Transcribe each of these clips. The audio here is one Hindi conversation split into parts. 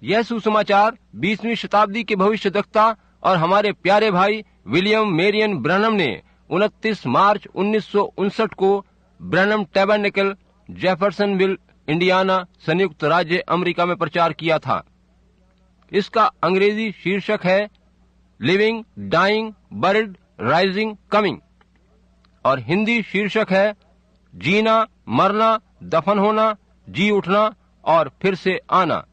यह सुसमाचार 20वीं शताब्दी के भविष्यद्वक्ता और हमारे प्यारे भाई विलियम मेरियन ब्रनम ने 29 मार्च 1959 को ब्रनम टैबरनेकल, जेफरसनविल, इंडियाना, संयुक्त राज्य अमेरिका में प्रचार किया था। इसका अंग्रेजी शीर्षक है living, dying, buried, rising, coming, और हिंदी शीर्षक है जीना, मरना, दफन होना, जी उठना और फिर से आना।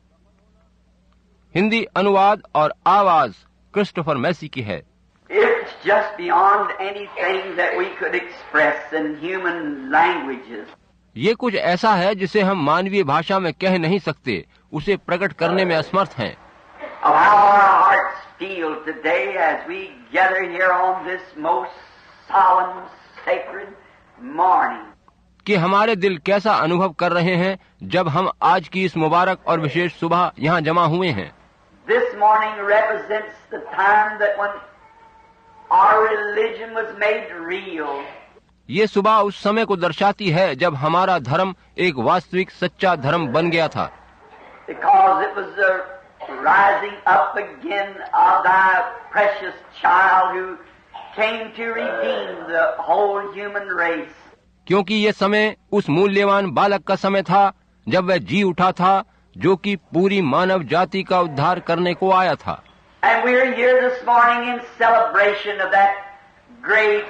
हिंदी अनुवाद और आवाज क्रिस्टोफर मैसी की है। It's just beyond anything that we could express in human languages. ये कुछ ऐसा है जिसे हम मानवीय भाषा में कह नहीं सकते, उसे प्रकट करने में असमर्थ हैं। Of how our hearts feel today as we gather here on this most solemn, sacred morning. कि हमारे दिल कैसा अनुभव कर रहे हैं जब हम आज की इस मुबारक और विशेष सुबह यहाँ जमा हुए हैं। This morning represents the time that when our religion was made real. ये सुबह उस समय को दर्शाती है जब हमारा धर्म एक वास्तविक सच्चा धर्म बन गया था। Because it was the rising up again of thy precious child who came to redeem the whole human race. क्योंकि ये समय उस मूल्यवान बालक का समय था जब वह जी उठा था, जो कि पूरी मानव जाति का उद्धार करने को आया था। And we're here this morning in celebration of that great,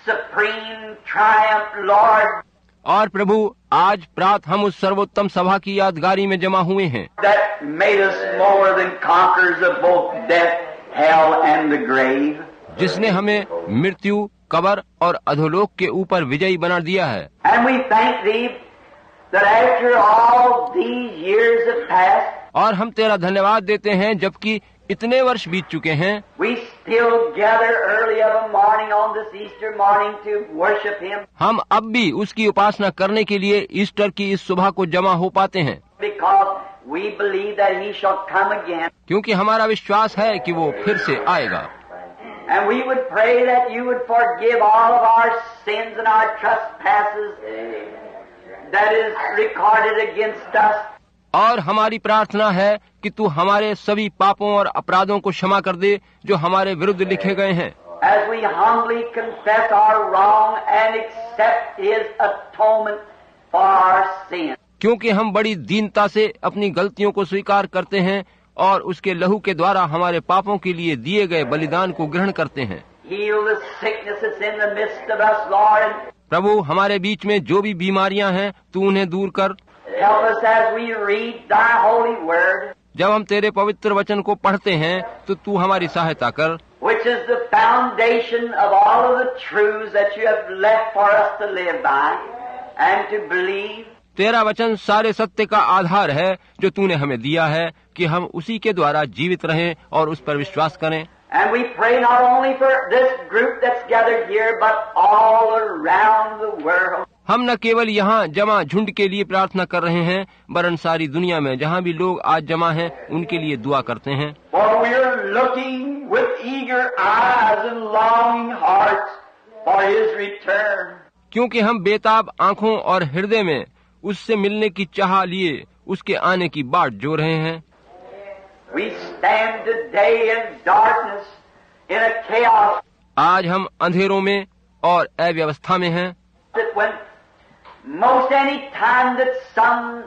supreme triumph, Lord. और प्रभु, आज प्रात हम उस सर्वोत्तम सभा की यादगारी में जमा हुए हैं, That made us more than conquerors of both death, hell and the grave. जिसने हमें मृत्यु, कब्र और अधोलोक के ऊपर विजयी बना दिया है। And we thank Thee that after all these years have passed, और हम तेरा धन्यवाद देते हैं जबकि इतने वर्ष बीत चुके हैं, we still gather early of a morning on this Easter morning to worship Him. हम अब भी उसकी उपासना करने के लिए ईस्टर की इस सुबह को जमा हो पाते हैं, Because we believe that He shall come again. क्योंकि हमारा विश्वास है कि वो फिर से आएगा। And we would pray that You would forgive all of our sins and our trespasses that is recorded against us. और हमारी प्रार्थना है कि तू हमारे सभी पापों और अपराधों को क्षमा कर दे जो हमारे विरुद्ध लिखे गए हैं, As we humbly confess our wrong and accept His atonement for our sin. क्योंकि हम बड़ी दीनता से अपनी गलतियों को स्वीकार करते हैं और उसके लहू के द्वारा हमारे पापों के लिए दिए गए बलिदान को ग्रहण करते हैं। Heal the sickness that's in the midst of us, Lord, and प्रभु, हमारे बीच में जो भी बीमारियां हैं तू उन्हें दूर कर। help us as we read Thy holy word, जब हम तेरे पवित्र वचन को पढ़ते हैं तो तू हमारी सहायता कर, which is the foundation of all of the truths that You have left for us to live by and to believe. तेरा वचन सारे सत्य का आधार है जो तूने हमें दिया है कि हम उसी के द्वारा जीवित रहें और उस पर विश्वास करें। And we pray not only for this group that's gathered here, but all around the world. हम न केवल यहाँ जमा झुंड के लिए प्रार्थना कर रहे हैं, वरन सारी दुनिया में जहाँ भी लोग आज जमा हैं उनके लिए दुआ करते हैं। For we are looking with eager eyes and longing hearts for His return. क्योंकि हम बेताब आंखों और हृदय में उससे मिलने की चाह लिए उसके आने की बाट जो रहे हैं। We stand today in darkness, in a chaos, आज हम अंधेरों में और अव्यवस्था में हैं, that when most any time that some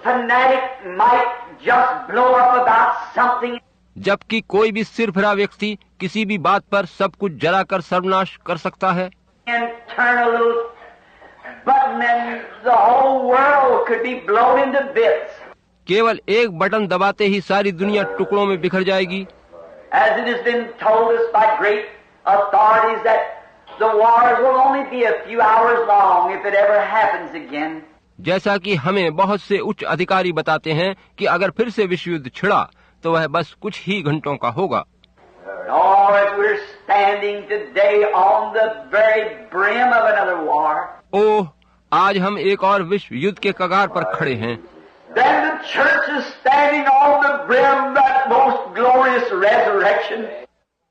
fanatic might just blow up about something, जबकि कोई भी सिरफिरा व्यक्ति किसी भी बात पर सब कुछ जलाकर सर्वनाश कर सकता है and turn a little button and the whole world could be blown into bits. केवल एक बटन दबाते ही सारी दुनिया टुकड़ों में बिखर जाएगी। As it has been told us by great authorities that the wars will only be a few hours long if it ever happens again. जैसा कि हमें बहुत से उच्च अधिकारी बताते हैं कि अगर फिर से विश्व युद्ध छिड़ा तो वह बस कुछ ही घंटों का होगा। Oh, as we're standing today on the very brim of another war, ओह, आज हम एक और विश्व युद्ध के कगार पर खड़े हैं। then the church is standing on the brim of that most glorious resurrection.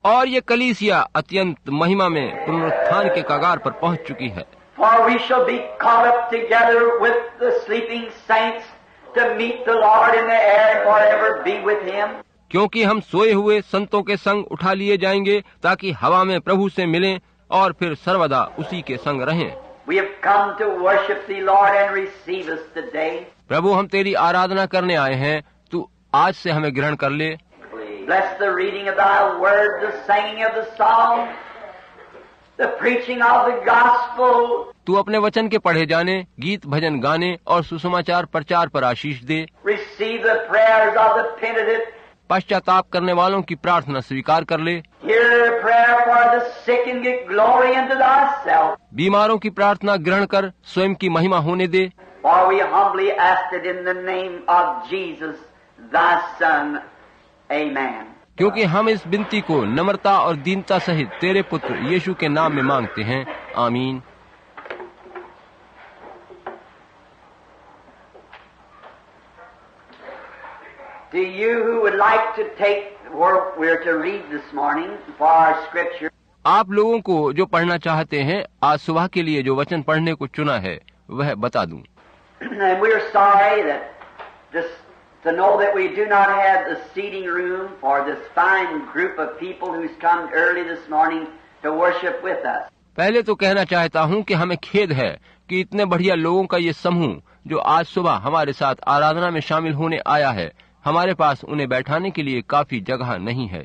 और ये कलीसिया अत्यंत महिमा में पुनरुत्थान के कगार पर पहुंच चुकी है। For we shall be caught up together with the sleeping saints to meet the Lord in the air and forever be with Him. क्योंकि हम सोए हुए संतों के संग उठा लिए जाएंगे ताकि हवा में प्रभु से मिलें और फिर सर्वदा उसी के संग रहें। We have come to worship Thee, Lord, and receive us today. प्रभु हम तेरी आराधना करने आए हैं, तू आज से हमें ग्रहण कर ले। Bless the reading of Thy Word, the singing of the song, the preaching of the gospel. तू अपने वचन के पढ़े जाने, गीत भजन गाने और सुसमाचार प्रचार पर आशीष दे। Receive the prayers of the penitent. पश्चाताप करने वालों की प्रार्थना स्वीकार कर ले। Hear their prayer for the sick and get glory unto Thyself. बीमारों की प्रार्थना ग्रहण कर स्वयं की महिमा होने दे। For we humbly ask it in the name of Jesus, Thy Son. Amen. क्योंकि हम इस विनती को नम्रता और दीनता सहित तेरे पुत्र यीशु के नाम में मांगते हैं। आमीन। To you who would like to take what we're to read this morning for our scripture, आप लोगों को जो पढ़ना चाहते हैं, आज सुबह के लिए जो वचन पढ़ने को चुना है वह बता दूं। and we're sorry to know that we do not have the seating room for this fine group of people who's come early this morning to worship with us. पहले तो कहना चाहता हूं कि हमें खेद है कि इतने बढ़िया लोगों का ये समूह जो आज सुबह हमारे साथ आराधना में शामिल होने आया है, हमारे पास उन्हें बैठाने के लिए काफी जगह नहीं है।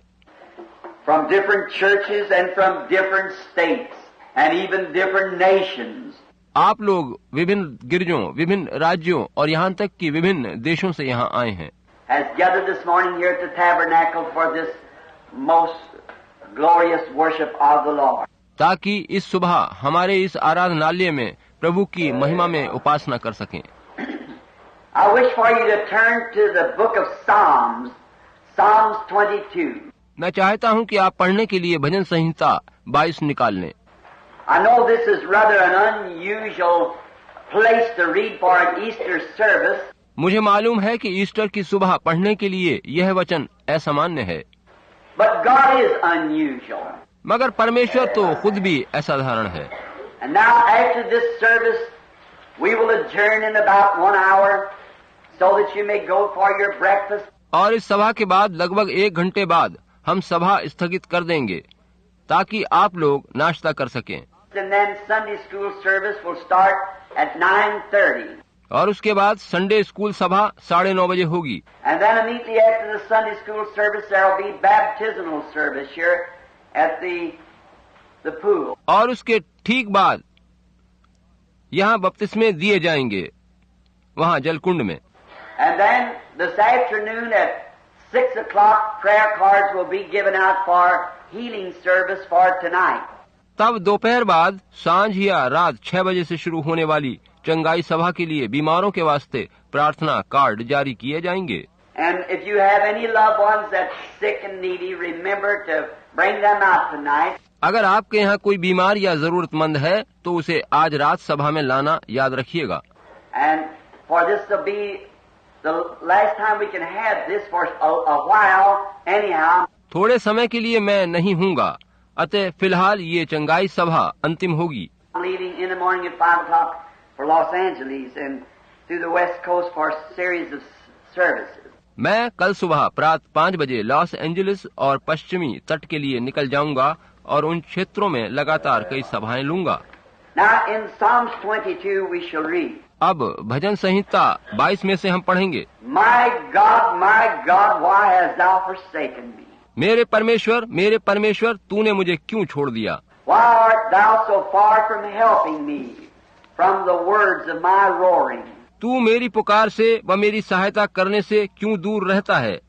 From different churches and from different states and even different nations. आप लोग विभिन्न गिरजों, विभिन्न राज्यों और यहाँ तक कि विभिन्न देशों से यहाँ आए हैं। Has gathered this morning here at the tabernacle for this most glorious worship of the Lord. ताकि इस सुबह हमारे इस आराधनालय में प्रभु की महिमा में उपासना कर सकें। I wish for you to turn to the book of Psalms, Psalms 22. मैं चाहता हूं कि आप पढ़ने के लिए भजन संहिता 22 निकाल लें। I know this is rather an unusual place to read for an Easter service. मुझे मालूम है कि ईस्टर की सुबह पढ़ने के लिए यह वचन असामान्य है, But God is unusual. मगर परमेश्वर तो खुद भी असाधारण है। And now after this service, we will adjourn in about 1 hour so that you may go for your breakfast. और इस सभा के बाद लगभग 1 घंटे बाद हम सभा स्थगित कर देंगे ताकि आप लोग नाश्ता कर सकें। And then Sunday school service will start at 9:30. और उसके बाद संडे स्कूल सभा 9:30 बजे होगी। And then immediately after the Sunday school service, there will be baptismal service here at the pool. और उसके ठीक बाद यहाँ बपतिस्मे दिए जाएंगे, वहाँ जलकुंड में। And then this afternoon at 6 o'clock, prayer cards will be given out for healing service for tonight. तब दोपहर बाद सांझ या रात 6 बजे से शुरू होने वाली चंगाई सभा के लिए बीमारों के वास्ते प्रार्थना कार्ड जारी किए जाएंगे। And if you have any loved ones that's sick and needy, remember to bring them out tonight. अगर आपके यहाँ कोई बीमार या जरूरतमंद है तो उसे आज रात सभा में लाना याद रखिएगा। And for this to be the last time we can have this for a while anyhow. थोड़े समय के लिए मैं नहीं हूँगा, अतः फिलहाल ये चंगाई सभा अंतिम होगी। I'm leaving in the morning at 5 o'clock for Los Angeles and through the West Coast for a series of services. मैं कल सुबह प्रात 5 बजे लॉस एंजलिस और पश्चिमी तट के लिए निकल जाऊंगा और उन क्षेत्रों में लगातार कई सभाएं लूंगा। Now in Psalms 22 we shall read. अब भजन संहिता 22 में से हम पढ़ेंगे। My God, why hast thou forsaken me? मेरे परमेश्वर, तूने मुझे क्यों छोड़ दिया? Why art thou so far from helping me, from the words of my roaring? तू मेरी पुकार से व मेरी सहायता करने से क्यों दूर रहता है?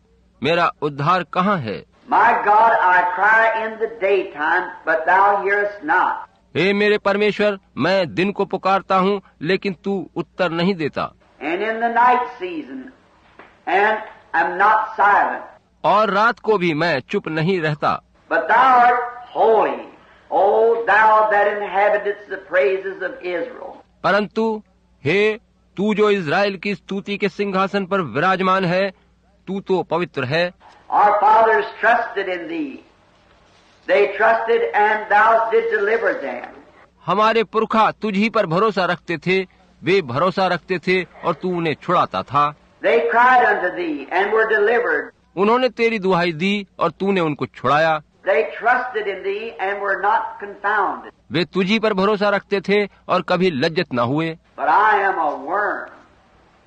मेरा उद्धार कहाँ है? My God, I cry in the daytime, but thou hearest not. हे मेरे परमेश्वर, मैं दिन को पुकारता हूँ लेकिन तू उत्तर नहीं देता। And in the night season, and am not silent. और रात को भी मैं चुप नहीं रहता। But thou art holy, O thou that inhabitest the praises of Israel. परंतु हे तू जो इज़राइल की स्तुति के सिंहासन पर विराजमान है, तू तो पवित्र है। Our fathers trusted in thee. They trusted and thou did deliver them. हमारे पुरखा तुझ ही पर भरोसा रखते थे, वे भरोसा रखते थे और तू उन्हें छुड़ाता था। They cried unto thee and were delivered. उन्होंने तेरी दुहाई दी और तूने उनको छुड़ाया। They trusted in thee and were not confounded. वे तुझी पर भरोसा रखते थे और कभी लज्जित न हुए। But I am a worm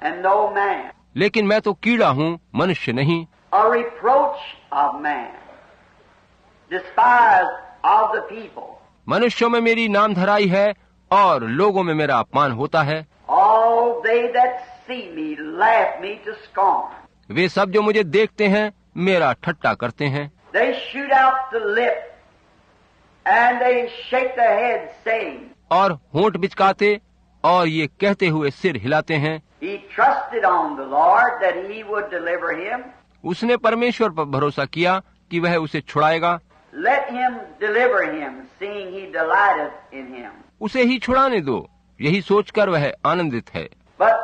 and no man, लेकिन मैं तो कीड़ा हूँ, मनुष्य नहीं, a reproach of man, despised of the people. मनुष्यों में मेरी नाम धराई है और लोगों में मेरा अपमान होता है। All they that see me laugh me to scorn. वे सब जो मुझे देखते हैं मेरा ठट्टा करते हैं। They shoot out the lip and they shake their head, saying, और होंठ बिचकाते और ये कहते हुए सिर हिलाते हैं। He trusted on the Lord that he would deliver him. उसने परमेश्वर पर भरोसा किया कि वह उसे छुड़ाएगा। Let him deliver him, seeing he delighteth in him. उसे ही छुड़ाने दो, यही सोचकर वह आनंदित है। But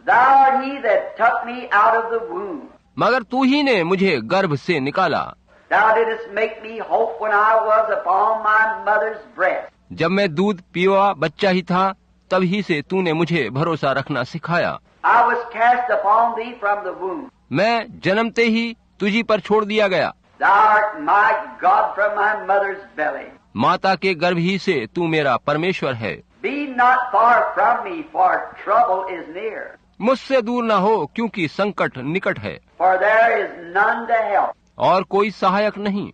thou art he that took me out of the womb. मगर तू ही ने मुझे गर्भ से निकाला। Thou didst make me hope when I was upon my mother's breast. जब मैं दूध पीवा बच्चा ही था तब ही से तूने मुझे भरोसा रखना सिखाया। I was cast upon thee from the womb. मैं जन्मते ही तुझी पर छोड़ दिया गया। Thou art my God from my mother's belly. माता के गर्भ ही से तू मेरा परमेश्वर है। Be not far from me, for trouble is near. मुझसे दूर न हो, क्योंकि संकट निकट है For there is none to help. और कोई सहायक नहीं।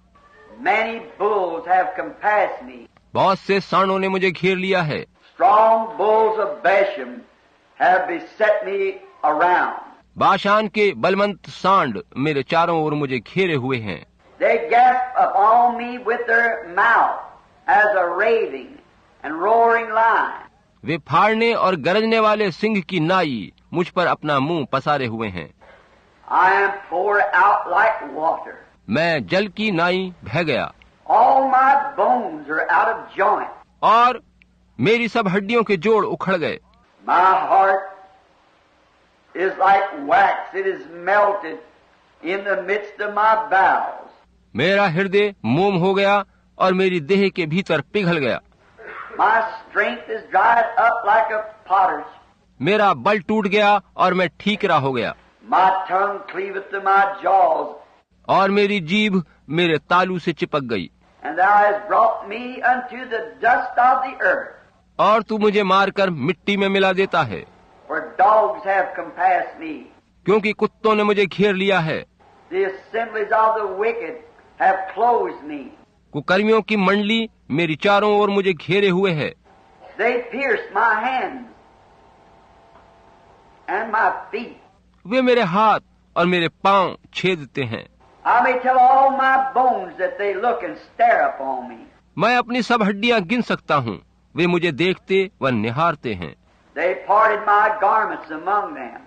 Many bulls have compassed me. बहुत से सांडों ने मुझे घेर लिया है। Strong bulls of Bashan have beset me around. Bashan के बलवंत सांड मेरे चारों ओर मुझे घेरे हुए हैं। They gasp upon me with their mouth as a raving and roaring lion. वे फाड़ने और गरजने वाले सिंह की नाई मुझ पर अपना मुंह पसारे हुए हैं। I am poured out like water. मैं जल की नाई बह गया All my bones are out of joint. और मेरी सब हड्डियों के जोड़ उखड़ गए। My heart is like wax. It is melted in the midst of my bowels. मेरा हृदय मोम हो गया और मेरी देह के भीतर पिघल गया। My strength is dried up like a potter's. मेरा बल टूट गया और मैं ठीकरा हो गया। My tongue cleaveth to my jaws. और मेरी जीभ मेरे तालू से चिपक गई। And thou hast brought me unto the dust of the earth. और तू मुझे मारकर मिट्टी में मिला देता है, For dogs have compassed me. क्योंकि कुत्तों ने मुझे घेर लिया है। The assemblies of the wicked have closed me. कुकर्मियों की मंडली मेरी चारों ओर मुझे घेरे हुए है। They pierced my hands and my feet. वे मेरे हाथ और मेरे पांव छेदते हैं। I may tell all my bones that they look and stare upon me. मैं अपनी सब हड्डियां गिन सकता हूँ, वे मुझे देखते व निहारते हैं। They parted my garments among them,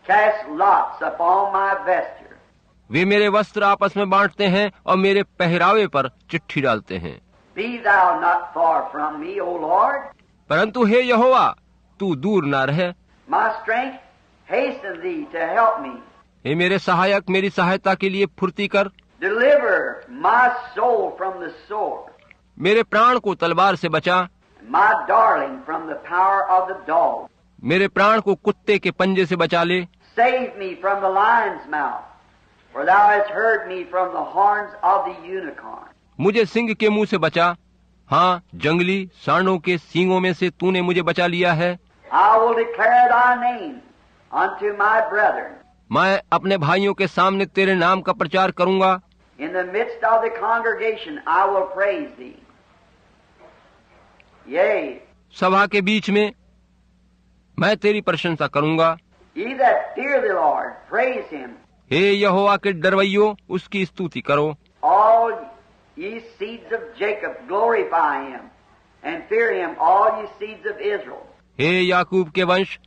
cast lots upon my vesture. वे मेरे वस्त्र आपस में बांटते हैं और मेरे पहरावे पर चिट्ठी डालते हैं। Be thou not far from me, O Lord. परंतु हे यहोवा, तू दूर न रह। My strength, hasten thee to help me. हे मेरे सहायक, मेरी सहायता के लिए फुर्ती कर। Deliver my soul from the sword, मेरे प्राण को तलवार से बचा। my darling from the power of the dog. मेरे प्राण को कुत्ते के पंजे से बचा ले। Save me from the lion's mouth, for thou hast heard me from the horns of the unicorn. मुझे सिंह के मुंह से बचा। हाँ, जंगली सांडों के सींगों में से तूने मुझे बचा लिया है। I will declare thy name unto my brethren. मैं अपने भाइयों के सामने तेरे नाम का प्रचार करूंगा। In the midst of the congregation I will praise thee. Yea, सभा के बीच में मैं तेरी प्रशंसा करूंगा। ye that fear the Lord, praise him. हे यहोवा के डरवैयो, उसकी स्तुति करो। All ye seeds of Jacob, glorify him, and fear him, all ye seeds of Israel. हे याकूब के वंश,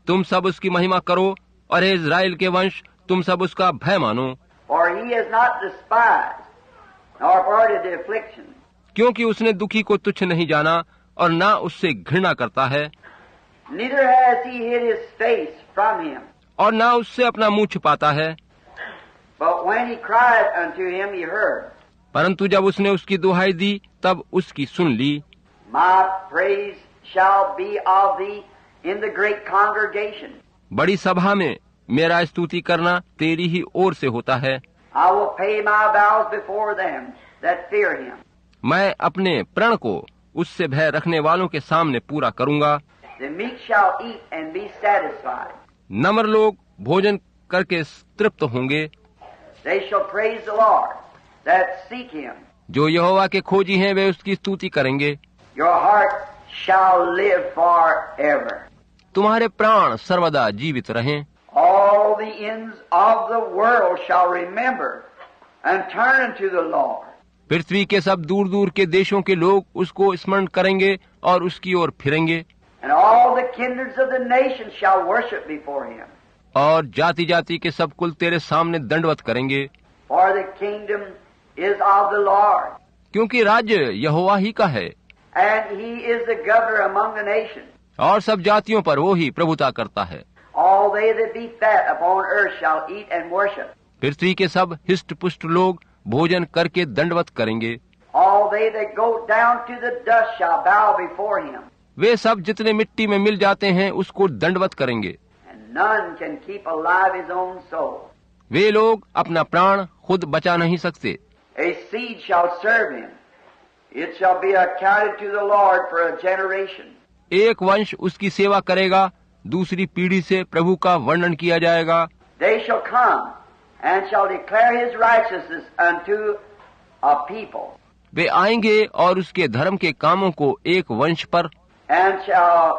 तुम सब उसकी महिमा करो, और हे इज़राइल के वंश, तुम सब उसका भय मानो। For he has not despised, nor parted the affliction. क्योंकि उसने दुखी को तुच्छ नहीं जाना और ना उससे घृणा करता है, Neither has he hid his face from him. और ना उससे अपना मुंह छिपाता है। But when he cried unto him, he heard. परंतु जब उसने उसकी दुहाई दी तब उसकी सुन ली। My praise shall be of thee in the great congregation. बड़ी सभा में मेरा स्तुति करना तेरी ही ओर से होता है। I will pay my vows before them that fear him. मैं अपने प्रण को उससे भय रखने वालों के सामने पूरा करूंगा। The meek shall eat and be satisfied. नम्र लोग भोजन करके तृप्त होंगे। They shall praise the Lord that seek him. जो यहोवा के खोजी हैं वे उसकी स्तुति करेंगे। Your heart shall live forever. तुम्हारे प्राण सर्वदा जीवित रहें। All the ends of the world shall remember and turn unto the Lord. पृथ्वी के सब दूर दूर के देशों के लोग उसको स्मरण करेंगे और उसकी ओर फिरेंगे। And all the kindreds of the nations shall worship before him. और जाति जाति के सब कुल तेरे सामने दंडवत करेंगे। For the kingdom is of the Lord, क्योंकि राज्य यहोवा ही का है and he is the governor among the nations. और सब जातियों पर वो ही प्रभुता करता है। All they that be fat upon earth shall eat and worship. पृथ्वी के सब हिष्ट पुष्ट लोग भोजन करके दंडवत करेंगे। All they that go down to the dust shall bow before him. वे सब जितने मिट्टी में मिल जाते हैं उसको दंडवत करेंगे। And none can keep alive his own soul. वे लोग अपना प्राण खुद बचा नहीं सकते। A seed shall serve him. It shall be accounted to the Lord for a generation. एक वंश उसकी सेवा करेगा, दूसरी पीढ़ी से प्रभु का वर्णन किया जाएगा। They shall come and shall declare his righteousness unto a people. वे आएंगे और उसके धर्म के कामों को एक वंश पर, And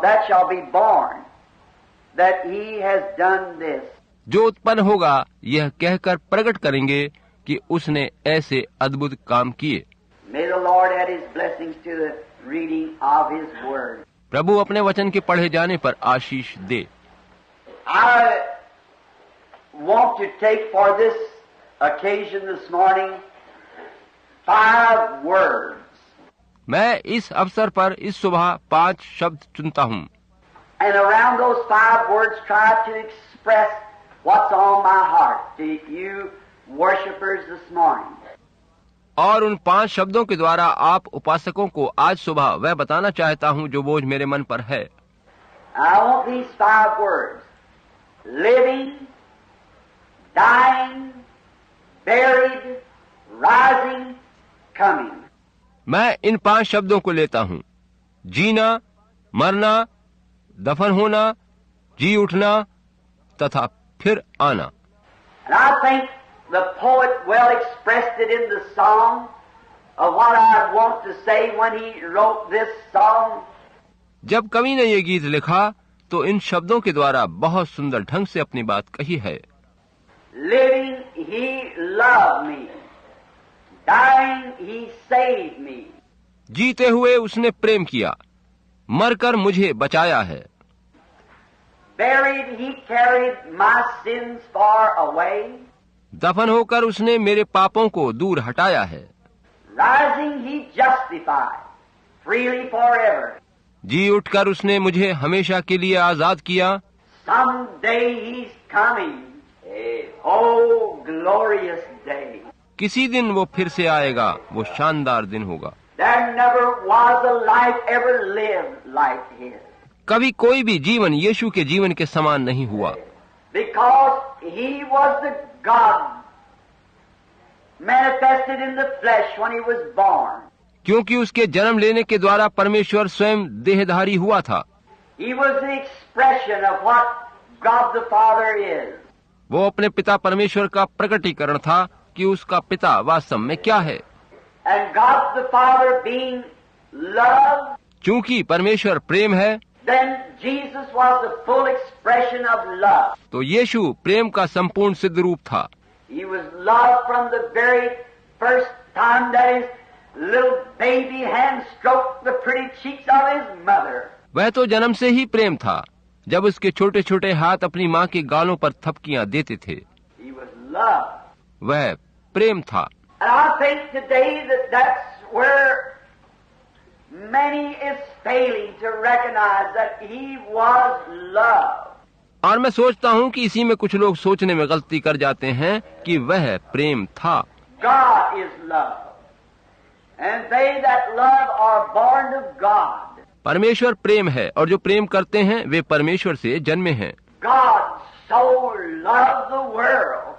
that shall be born that he has done this. जो उत्पन्न होगा यह कहकर प्रकट करेंगे कि उसने ऐसे अद्भुत काम किए। May the Lord add his blessings to the reading of his word. प्रभु अपने वचन के पढ़े जाने पर आशीष दे। I want to take for this occasion this morning 5 words. मैं इस अवसर पर इस सुबह 5 शब्द चुनता हूँ। And around those 5 words try to express what's on my heart to you worshipers this morning. और उन 5 शब्दों के द्वारा आप उपासकों को आज सुबह वह बताना चाहता हूँ जो बोझ मेरे मन पर है। I want these 5 words: living, dying, buried, rising, coming. मैं इन 5 शब्दों को लेता हूँ: जीना, मरना, दफन होना, जी उठना तथा फिर आना। And I think the poet well expressed it in the song of what I want to say when he wrote this song. जब कवि ने ये गीत लिखा तो इन शब्दों के द्वारा बहुत सुंदर ढंग से अपनी बात कही है। Living, he loved me. Dying, he saved me. जीते हुए उसने प्रेम किया, मरकर मुझे बचाया है। Buried, he carried my sins far away. दफन होकर उसने मेरे पापों को दूर हटाया है। Rising, he justified freely forever. जी उठकर उसने मुझे हमेशा के लिए आजाद किया। Someday he's coming. Oh, glorious day. किसी दिन वो फिर से आएगा, वो शानदार दिन होगा। There never was a life ever lived like his. कभी कोई भी जीवन यीशु के जीवन के समान नहीं हुआ, Because he was the God manifested in the flesh when he was born. क्योंकि उसके जन्म लेने के द्वारा परमेश्वर स्वयं देहधारी हुआ था। He was the expression of what God the Father is. वो अपने पिता परमेश्वर का प्रकटीकरण था कि उसका पिता वास्तव में क्या है। And God the Father being love, चूंकि परमेश्वर प्रेम है, then Jesus was the full expression of love. तो यीशु प्रेम का संपूर्ण सिद्ध रूप था। He was love from the very first time that his little baby hand stroked the pretty cheeks of his mother. वह तो जन्म से ही प्रेम था, जब उसके छोटे छोटे हाथ अपनी माँ के गालों पर थपकियां देते थे। He was love. वह प्रेम था। And I think today that that's where many is failing to recognize that he was love. और मैं सोचता हूँ कि इसी में कुछ लोग सोचने में गलती कर जाते हैं कि वह प्रेम था। God is love. And they that love are born of God. परमेश्वर प्रेम है और जो प्रेम करते हैं वे परमेश्वर से जन्मे हैं। God so loved the world,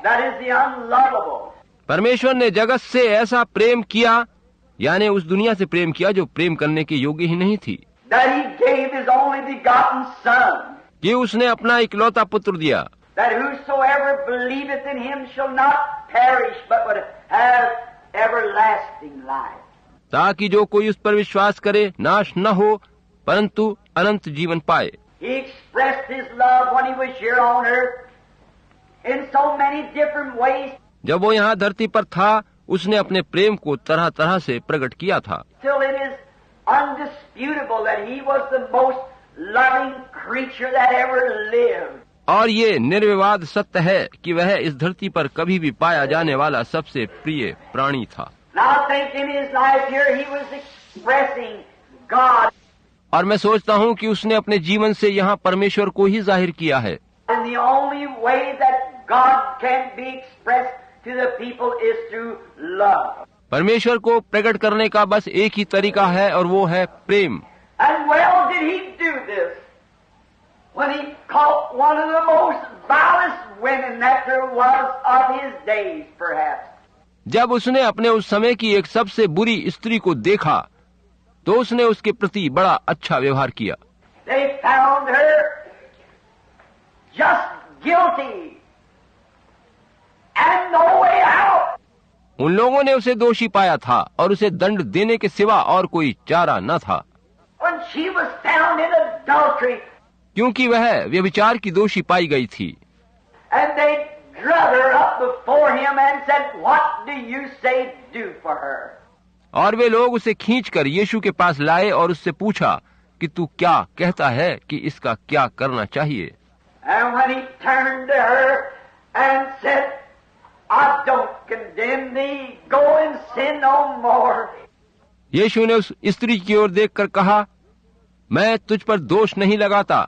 that is the unlovable. परमेश्वर ने जगत से ऐसा प्रेम किया, यानी उस दुनिया से प्रेम किया जो प्रेम करने के योग्य ही नहीं थी, That he gave his only begotten Son, कि उसने अपना इकलौता पुत्र दिया, that whosoever believeth in him shall not perish, but would have everlasting life. ताकि जो कोई उस पर विश्वास करे नाश न हो परंतु अनंत जीवन पाए। He expressed his love when he was here on earth in so many different ways. जब वो यहाँ धरती पर था उसने अपने प्रेम को तरह तरह से प्रकट किया था, Till it is undisputable that he was the most loving creature that ever lived. और ये निर्विवाद सत्य है कि वह इस धरती पर कभी भी पाया जाने वाला सबसे प्रिय प्राणी था। Now I think in his life here he was expressing God और मैं सोचता हूँ कि उसने अपने जीवन से यहाँ परमेश्वर को ही जाहिर किया है। and the only way that God can be expressed to the people is through love. परमेश्वर को प्रकट करने का बस एक ही तरीका है और वो है प्रेम। And well did he do this when he caught one of the most vilest women that there was of his days, perhaps. जब उसने अपने उस समय की एक सबसे बुरी स्त्री को देखा तो उसने उसके प्रति बड़ा अच्छा व्यवहार किया। They found her just guilty and no way out. उन लोगों ने उसे दोषी पाया था और उसे दंड देने के सिवा और कोई चारा न था, When she was found in adultery, क्योंकि वह व्यभिचार की दोषी पाई गई थी। and they drug her up before him and said, "What do you say do for her?" और वे लोग उसे खींचकर यीशु के पास लाए और उससे पूछा कि तू क्या कहता है कि इसका क्या करना चाहिए। And when he turned to her and said, "I don't condemn thee, go and sin no more." यीशु ने उस स्त्री की ओर देखकर कहा, मैं तुझ पर दोष नहीं लगाता,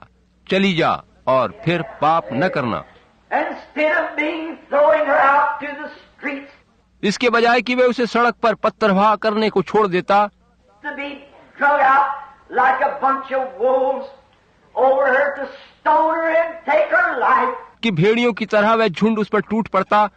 चली जा और फिर पाप न करना। Instead of being throwing her out to the streets, इसके बजाय कि वे उसे सड़क पर पत्थरवाह करने को छोड़ देता, to be drug out like a bunch of wolves over her to stone her and take her life. कि भेड़ियों की तरह वह झुंड उस पर टूट पड़ता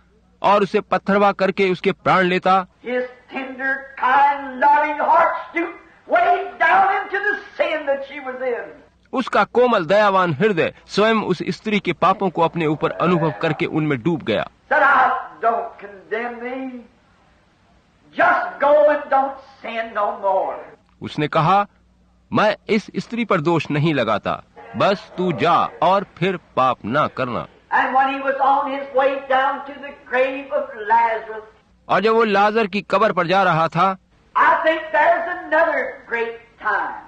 और उसे पत्थरवाह करके उसके प्राण लेता। His tender, kind, loving heart stooped way down into the sin that she was in. उसका कोमल दयावान हृदय स्वयं उस स्त्री के पापों को अपने ऊपर अनुभव करके उनमें डूब गया। Said, "I don't condemn thee. Just go and don't sin no more." उसने कहा, मैं इस स्त्री पर दोष नहीं लगाता, बस तू जा और फिर पाप ना करना। And when he was on his way down to the grave of Lazarus, और जब वो लाजर की कब्र पर जा रहा था, I think there's another great time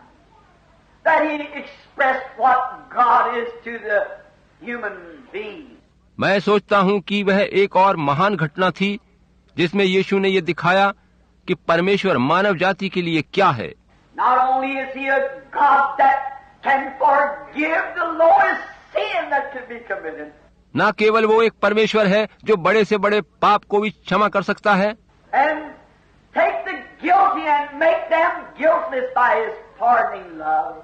that he expressed what God is to the human being. मैं सोचता हूँ कि वह एक और महान घटना थी जिसमें यीशु ने ये दिखाया कि परमेश्वर मानव जाति के लिए क्या है। Not only is he a God that can forgive the lowest sin that could be committed, न केवल वो एक परमेश्वर है जो बड़े से बड़े पाप को भी क्षमा कर सकता है and take the guilty and make them guiltless by his pardoning love.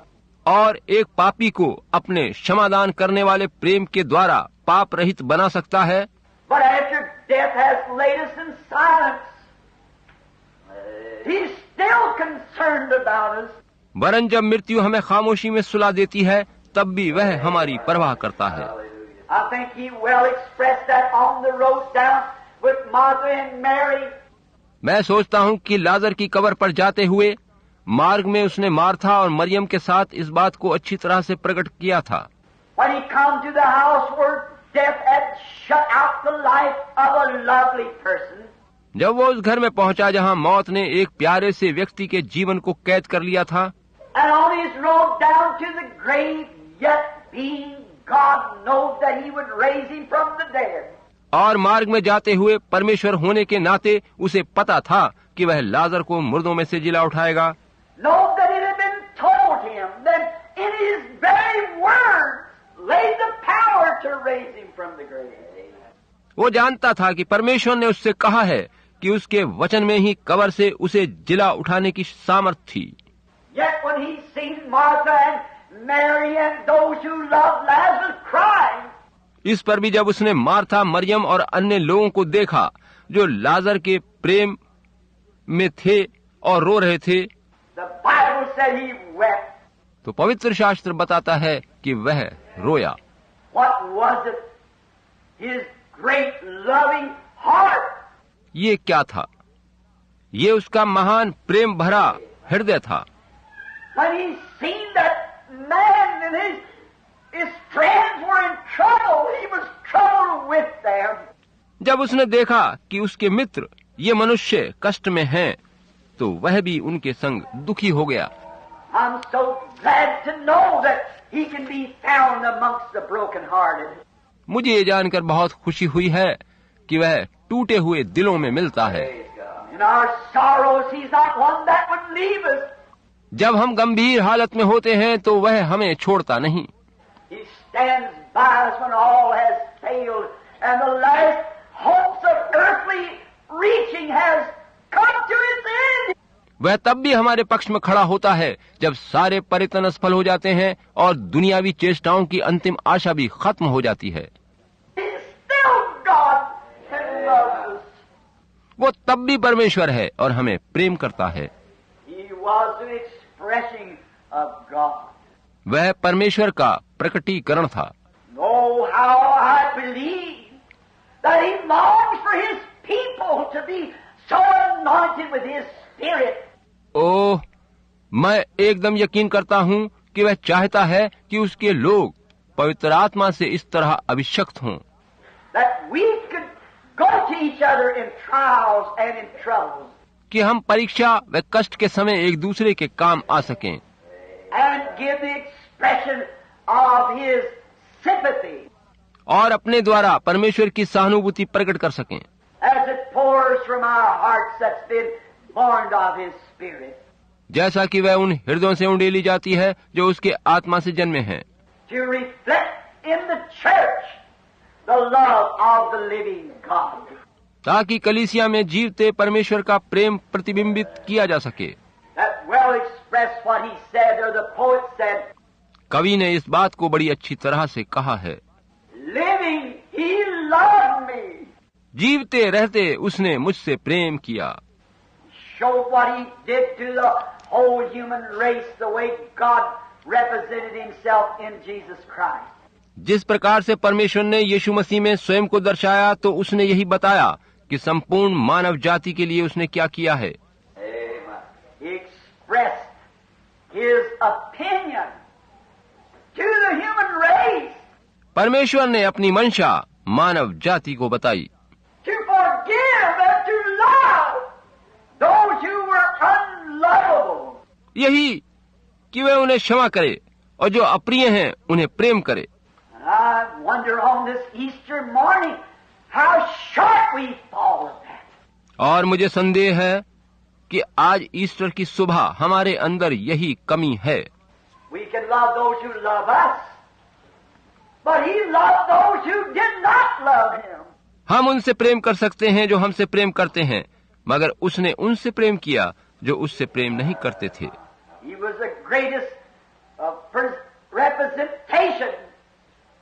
और एक पापी को अपने क्षमादान करने वाले प्रेम के द्वारा पाप रहित बना सकता है। But after death has laid us in silence, he's still concerned about us. वरन जब मृत्यु हमें खामोशी में सुला देती है तब भी वह हमारी परवाह करता है। I think he well expressed that on the road down with Martha and Mary. मैं सोचता हूँ कि लाजर की कब्र पर जाते हुए मार्ग में उसने मार्था और मरियम के साथ इस बात को अच्छी तरह से प्रकट किया था। When he come to the house where death had shut out the life of a lovely person, जब वो उस घर में पहुंचा जहां मौत ने एक प्यारे से व्यक्ति के जीवन को कैद कर लिया था, and on his road down to the grave, yet being God knows that he would raise him from the dead. और मार्ग में जाते हुए परमेश्वर होने के नाते उसे पता था कि वह लाजर को मुर्दों में से जिला उठाएगा। Know that it had been told him that in his very words lay the power to raise him from the grave. वो जानता था कि परमेश्वर ने उससे कहा है कि उसके वचन में ही कब्र से उसे जिला उठाने की सामर्थ थी। Yet when he seen Martha and Mary and those who loved Lazarus इस पर भी जब उसने मार्था, मरियम और अन्य लोगों को देखा जो लाजर के प्रेम में थे और रो रहे थे, the Bible said he wept. तो पवित्र शास्त्र बताता है कि वह रोया। What was it? His great loving heart. ये क्या था? ये उसका महान प्रेम भरा हृदय था। When he seen that man and his friends were in trouble, he was troubled with them. जब उसने देखा कि उसके मित्र ये मनुष्य कष्ट में हैं, तो वह भी उनके संग दुखी हो गया। I'm so glad to know that he can be found amongst the brokenhearted. मुझे ये जानकर बहुत खुशी हुई है कि वह टूटे हुए दिलों में मिलता है। In our sorrows, he's not one that would leave us. जब हम गंभीर हालत में होते हैं तो वह हमें छोड़ता नहीं। He stands by us when all has failed and the last hopes of earthly reaching has come to its end. वह तब भी हमारे पक्ष में खड़ा होता है जब सारे प्रयत्न असफल हो जाते हैं और दुनियावी चेष्टाओं की अंतिम आशा भी खत्म हो जाती है। He's still God and loves us. वो तब भी परमेश्वर है और हमें प्रेम करता है। He was an expression of God. वह परमेश्वर का प्रकटीकरण था। Oh, how I believe that he longs for his people to be so anointed with his Spirit. ओह, मैं एकदम यकीन करता हूँ कि वह चाहता है कि उसके लोग पवित्र आत्मा से इस तरह अभिषक्त हों That we could go to each other in trials and in troubles कि हम परीक्षा व कष्ट के समय एक दूसरे के काम आ सकें and give the expression of his sympathy और अपने द्वारा परमेश्वर की सहानुभूति प्रकट कर सकें, as it pours from our hearts that's been born of his Spirit. जैसा कि वह उन हृदयों से उंडेली जाती है जो उसके आत्मा से जन्मे हैं, To reflect in the church the love of the living God. ताकि कलीसिया में जीवते परमेश्वर का प्रेम प्रतिबिंबित किया जा सके। That well expressed what he said, or the poet said, कवि ने इस बात को बड़ी अच्छी तरह से कहा है, living he loved me. जीवते रहते उसने मुझसे प्रेम किया। Showed what he did to the whole human race, the way God represented himself in Jesus Christ. जिस प्रकार से परमेश्वर ने यीशु मसीह में स्वयं को दर्शाया, तो उसने यही बताया कि संपूर्ण मानव जाति के लिए उसने क्या किया है। Amen. He expressed his opinion to the human race परमेश्वर ने अपनी मंशा मानव जाति को बताई to forgive and to love those who were unlovable. यही कि वह उन्हें क्षमा करे और जो अप्रिय हैं उन्हें प्रेम करे। And I wonder on this Easter morning how short we fall of that. और मुझे संदेह है कि आज ईस्टर की सुबह हमारे अंदर यही कमी है। We can love those who love us, but he loved those who did not love him. हम उनसे प्रेम कर सकते हैं जो हमसे प्रेम करते हैं, मगर उसने उनसे प्रेम किया जो उससे प्रेम नहीं करते थे। He was the greatest representation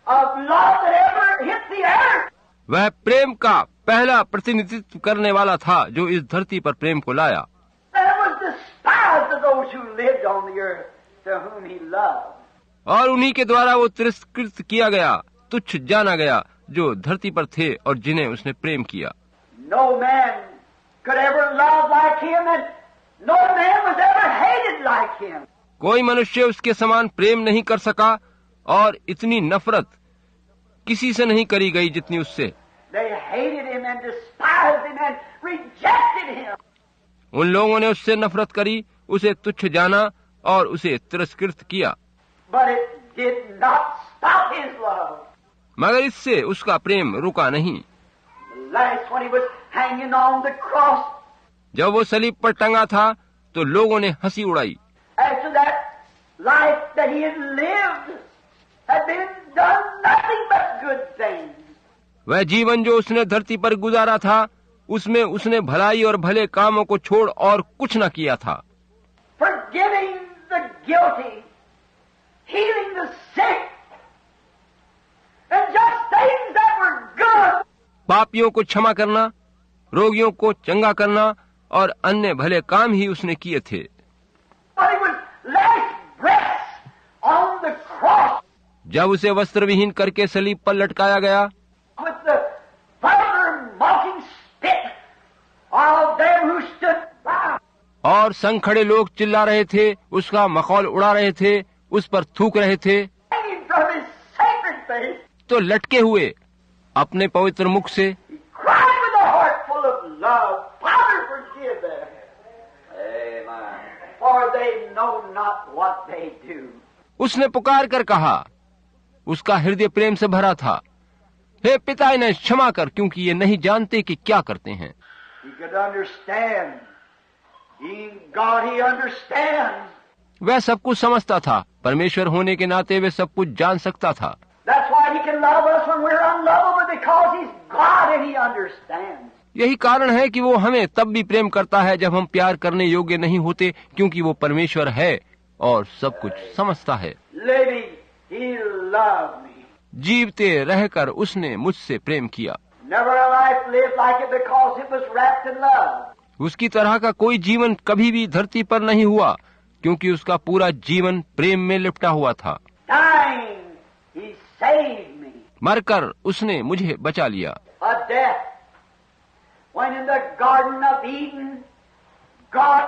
of love that ever hit the earth. वह प्रेम का पहला प्रतिनिधित्व करने वाला था जो इस धरती पर प्रेम को लाया। That was despised of those who lived on the earth, to whom he loved. और उन्हीं के द्वारा वो तिरस्कृत किया गया, तुच्छ जाना गया, जो धरती पर थे और जिन्हें उसने प्रेम किया। No man could ever love like him, and no man was ever hated like him. कोई मनुष्य उसके समान प्रेम नहीं कर सका और इतनी नफरत किसी से नहीं करी गई जितनी उससे। They hated him and despised him and rejected him. उन लोगों ने उससे नफरत करी, उसे तुच्छ जाना और उसे तिरस्कृत किया, But it did not stop his love. मगर इससे उसका प्रेम रुका नहीं। Last when he was hanging on the cross, जब वो सलीब पर टंगा था तो लोगों ने हंसी उड़ाई। after that life that he had lived had been done nothing but good things. वह जीवन जो उसने धरती पर गुजारा था, उसमें उसने भलाई और भले कामों को छोड़ और कुछ न किया था। Forgiving the guilty, healing the sick, and just stayed पापियों को क्षमा करना, रोगियों को चंगा करना और अन्य भले काम ही उसने किए थे। But he was last breath on the cross जब उसे वस्त्र विहीन करके सलीब पर लटकाया गया with the vulgar mocking spit of them who stood by. और संग खड़े लोग चिल्ला रहे थे, उसका मखौल उड़ा रहे थे, उस पर थूक रहे थे, Hanging from his sacred face, तो लटके हुए अपने पवित्र मुख से he cried with a heart full of love, Father, forgive them. Amen. For they know not what they do. उसने पुकार कर कहा, उसका हृदय प्रेम से भरा था, हे पिता इन्हें क्षमा कर, क्योंकि ये नहीं जानते कि क्या करते हैं। He could understand. Being God, he understands. वह सब कुछ समझता था, परमेश्वर होने के नाते वह सब कुछ जान सकता था। That's why he can love us when we're unlovable, because he's God and he understands. यही कारण है कि वो हमें तब भी प्रेम करता है जब हम प्यार करने योग्य नहीं होते, क्योंकि वो परमेश्वर है और सब कुछ समझता है। Living, he loved me. जीवते रहकर उसने मुझसे प्रेम किया। Never a life lived like it because it was wrapped in love. उसकी तरह का कोई जीवन कभी भी धरती पर नहीं हुआ, क्योंकि उसका पूरा जीवन प्रेम में लिपटा हुआ था। Dying, he saved me. मरकर उसने मुझे बचा लिया। A death. When in the Garden of Eden, God,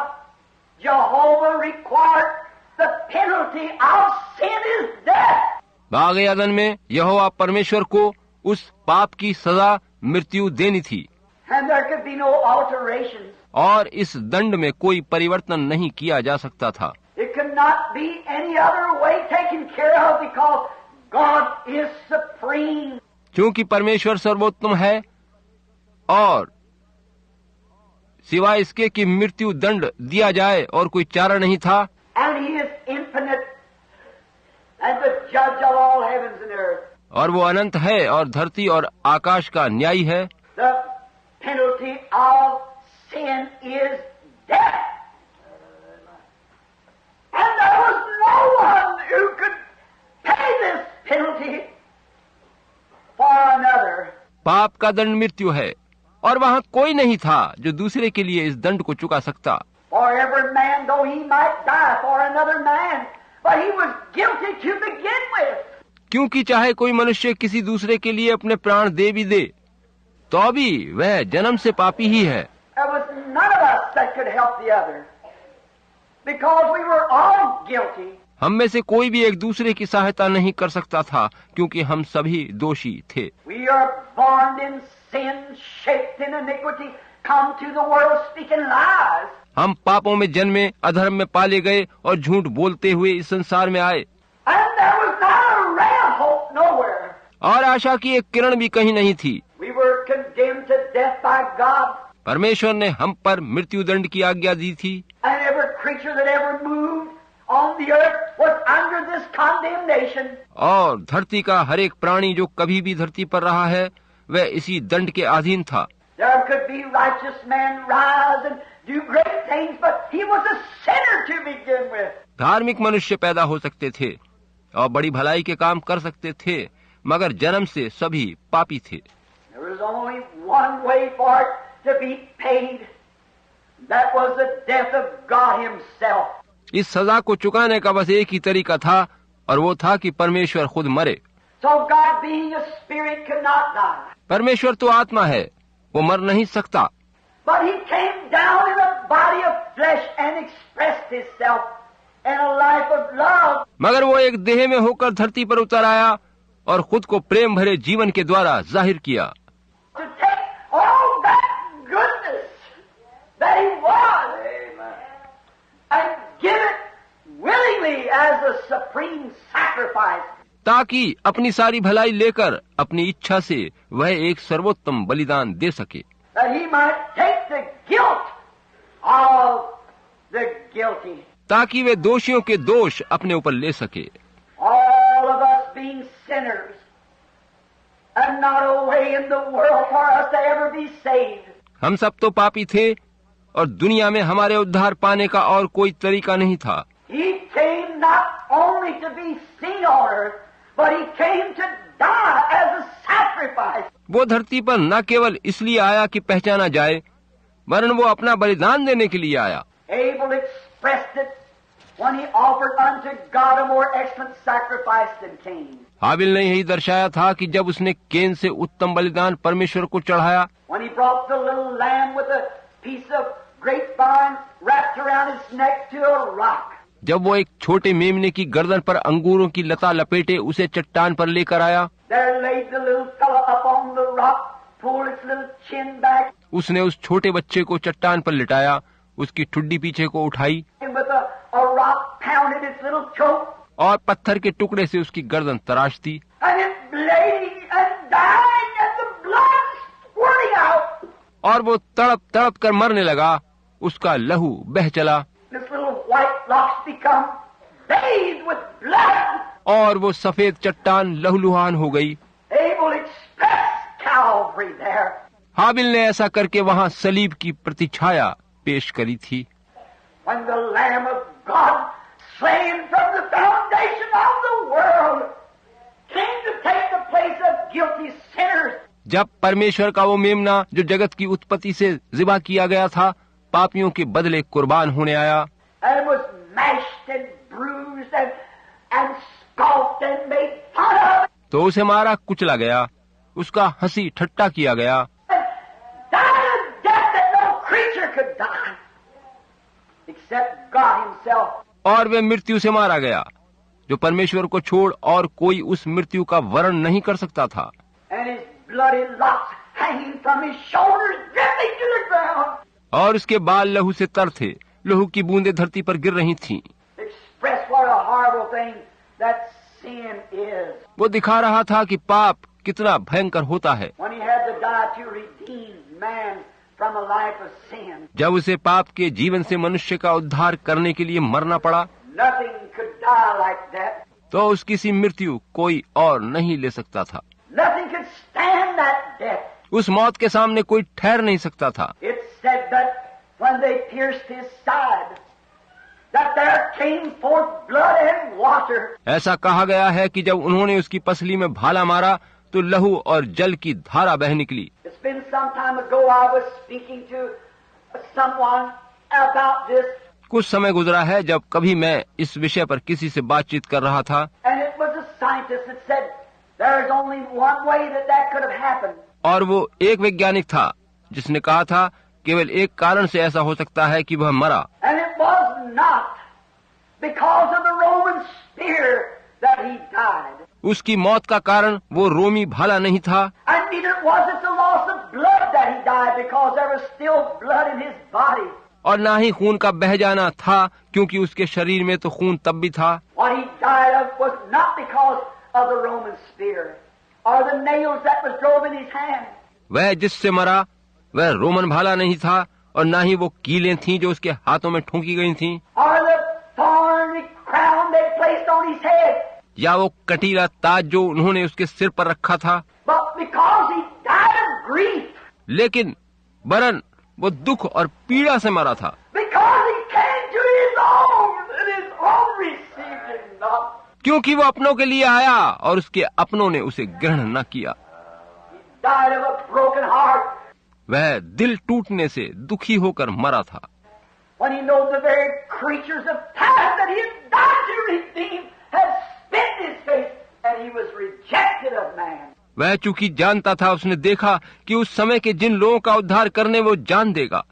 Jehovah required the penalty of sin is death. बाग़ अदन में यहोवा परमेश्वर को उस पाप की सजा मृत्यु देनी थी, And there could be no alterations. और इस दंड में कोई परिवर्तन नहीं किया जा सकता था। It could not be any other way taken care of because God is supreme. क्योंकि परमेश्वर सर्वोत्तम है और सिवाय इसके कि मृत्यु दंड दिया जाए और कोई चारा नहीं था। And he is infinite and the judge of all heavens and earth. और वो अनंत है और धरती और आकाश का न्यायी है। The penalty of sin is death. And there was no one who could pay this penalty for another. पाप का दंड मृत्यु है और वहाँ कोई नहीं था जो दूसरे के लिए इस दंड को चुका सकता। For every man, though he might die for another man, but he was guilty to begin with. क्योंकि चाहे कोई मनुष्य किसी दूसरे के लिए अपने प्राण दे भी दे, तो भी वह जन्म से पापी ही है। There was none of us that could help the other, because we were all guilty. हम में से कोई भी एक दूसरे की सहायता नहीं कर सकता था, क्योंकि हम सभी दोषी थे। We are born in sin, shaped in iniquity, come to the world speaking lies. हम पापों में जन्मे, अधर्म में पाले गए और झूठ बोलते हुए इस संसार में आए। And there was not a ray of hope nowhere. और आशा की एक किरण भी कहीं नहीं थी। We were condemned to death by God. परमेश्वर ने हम पर मृत्यु दंड की आज्ञा दी थी। And every creature that ever moved on the earth was under this condemnation. और धरती का हर एक प्राणी जो कभी भी धरती पर रहा है, वह इसी दंड के अधीन था। There could be righteous men rise and do great things, but he was a sinner to begin with. धार्मिक मनुष्य पैदा हो सकते थे और बड़ी भलाई के काम कर सकते थे, मगर जन्म से सभी पापी थे। There was only one way for it to be paid. That was the death of God himself. इस सजा को चुकाने का बस एक ही तरीका था, और वो था कि परमेश्वर खुद मरे। So God, being a spirit, could not die. परमेश्वर तो आत्मा है, वो मर नहीं सकता, But he came down in a body of flesh and expressed himself in a life of love. मगर वो एक देह में होकर धरती पर उतर आया और खुद को प्रेम भरे जीवन के द्वारा जाहिर किया। To take all that goodness that he was, and give it willingly as a supreme sacrifice. ताकि अपनी सारी भलाई लेकर अपनी इच्छा से वह एक सर्वोत्तम बलिदान दे सके, That he might take the guilt of the guilty. ताकि वे दोषियों के दोष अपने ऊपर ले सके। All of us being sinners, and not a way in the world for us to ever be saved. हम सब तो पापी थे और दुनिया में हमारे उद्धार पाने का और कोई तरीका नहीं था। He came not only to be seen on earth, but he came to die as a sacrifice. वो धरती पर न केवल इसलिए आया कि पहचाना जाए, वरन वो अपना बलिदान देने के लिए आया। Abel expressed it when he offered unto God a more excellent sacrifice than Cain. हाबिल ने यही दर्शाया था कि जब उसने केन से उत्तम बलिदान परमेश्वर को चढ़ाया, When he brought the little lamb with a piece of grapevine wrapped around his neck to a rock. जब वो एक छोटे मेमने की गर्दन पर अंगूरों की लता लपेटे उसे चट्टान पर लेकर आया, There laid the little fellow up on the rock, pulled its little chin back, उसने उस छोटे बच्चे को चट्टान पर लिटाया, उसकी ठुड्डी पीछे को उठाई and with a rock pounded its little throat, और पत्थर के टुकड़े से उसकी गर्दन तराश दी, and it bleeding and dying and the blood squirting out. और वो तड़प तड़प कर मरने लगा, उसका लहू बह चला, This little white rocks become bathed with blood. और वो सफेद चट्टान लहूलुहान हो गई। Abel expressed Calvary there. हाबिल ने ऐसा करके वहाँ सलीब की प्रतिछाया पेश करी थी। When the Lamb of God, slain from the foundation of the world, came to take the place of guilty sinners. जब परमेश्वर का वो मेमना जो जगत की उत्पत्ति से ज़िबा किया गया था, पापियों के बदले कुर्बान होने आया, And was mashed and bruised and scoffed and made fun of. तो उसे मारा कुचला गया, उसका हंसी ठट्टा किया गया, And died a death that no creature could die except God himself. और वे मृत्यु से मारा गया जो परमेश्वर को छोड़ और कोई उस मृत्यु का वर्ण नहीं कर सकता था। And his bloody locks hanging from his shoulders, dripping to the ground. और उसके बाल लहू से तर थे, लहू की बूंदें धरती पर गिर रही थीं। Express what a horrible thing that sin is. वो दिखा रहा था कि पाप कितना भयंकर होता है। When he had to die to redeem man from a life of sin, जब उसे पाप के जीवन से मनुष्य का उद्धार करने के लिए मरना पड़ा, nothing could die like that. तो उसकी सी मृत्यु कोई और नहीं ले सकता था। Nothing could stand that death. उस मौत के सामने कोई ठहर नहीं सकता था। It said that when they pierced his side, that there came forth blood and water. ऐसा कहा गया है कि जब उन्होंने उसकी पसली में भाला मारा तो लहू और जल की धारा बह निकली। It's been some time ago I was speaking to someone about this, कुछ समय गुजरा है जब कभी मैं इस विषय पर किसी से बातचीत कर रहा था, and it was a scientist that said there's only one way that could have happened. और वो एक वैज्ञानिक था जिसने कहा था केवल एक कारण से ऐसा हो सकता है कि वह मरा, And it was not because of the Roman spear that he died. उसकी मौत का कारण वो रोमी भाला नहीं था, And neither was it the loss of blood that he died, because there was still blood in his body. और ना ही खून का बह जाना था क्योंकि उसके शरीर में तो खून तब भी था। What he died of was not because of the Roman spear or the nails that was drove in his hand. वह जिससे मरा वह रोमन भाला नहीं था और ना ही वो कीलें थीं जो उसके हाथों में ठोंकी गई थीं, Or the thorny crown they placed on his head. या वो कटीला ताज जो उन्होंने उसके सिर पर रखा था, But because he died of grief, लेकिन वरन वो दुख और पीड़ा से मरा था, because he came to his own, and his own received him not. क्योंकि वो अपनों के लिए आया और उसके अपनों ने उसे ग्रहण न किया। He died of a broken heart. वह दिल टूटने से दुखी होकर मरा था, When he knows the very creatures of time that he had died to redeem had spit in his face, and he was rejected of man. वह चूंकि जानता था, उसने देखा कि उस समय के जिन लोगों का उद्धार करने वो जान देगा,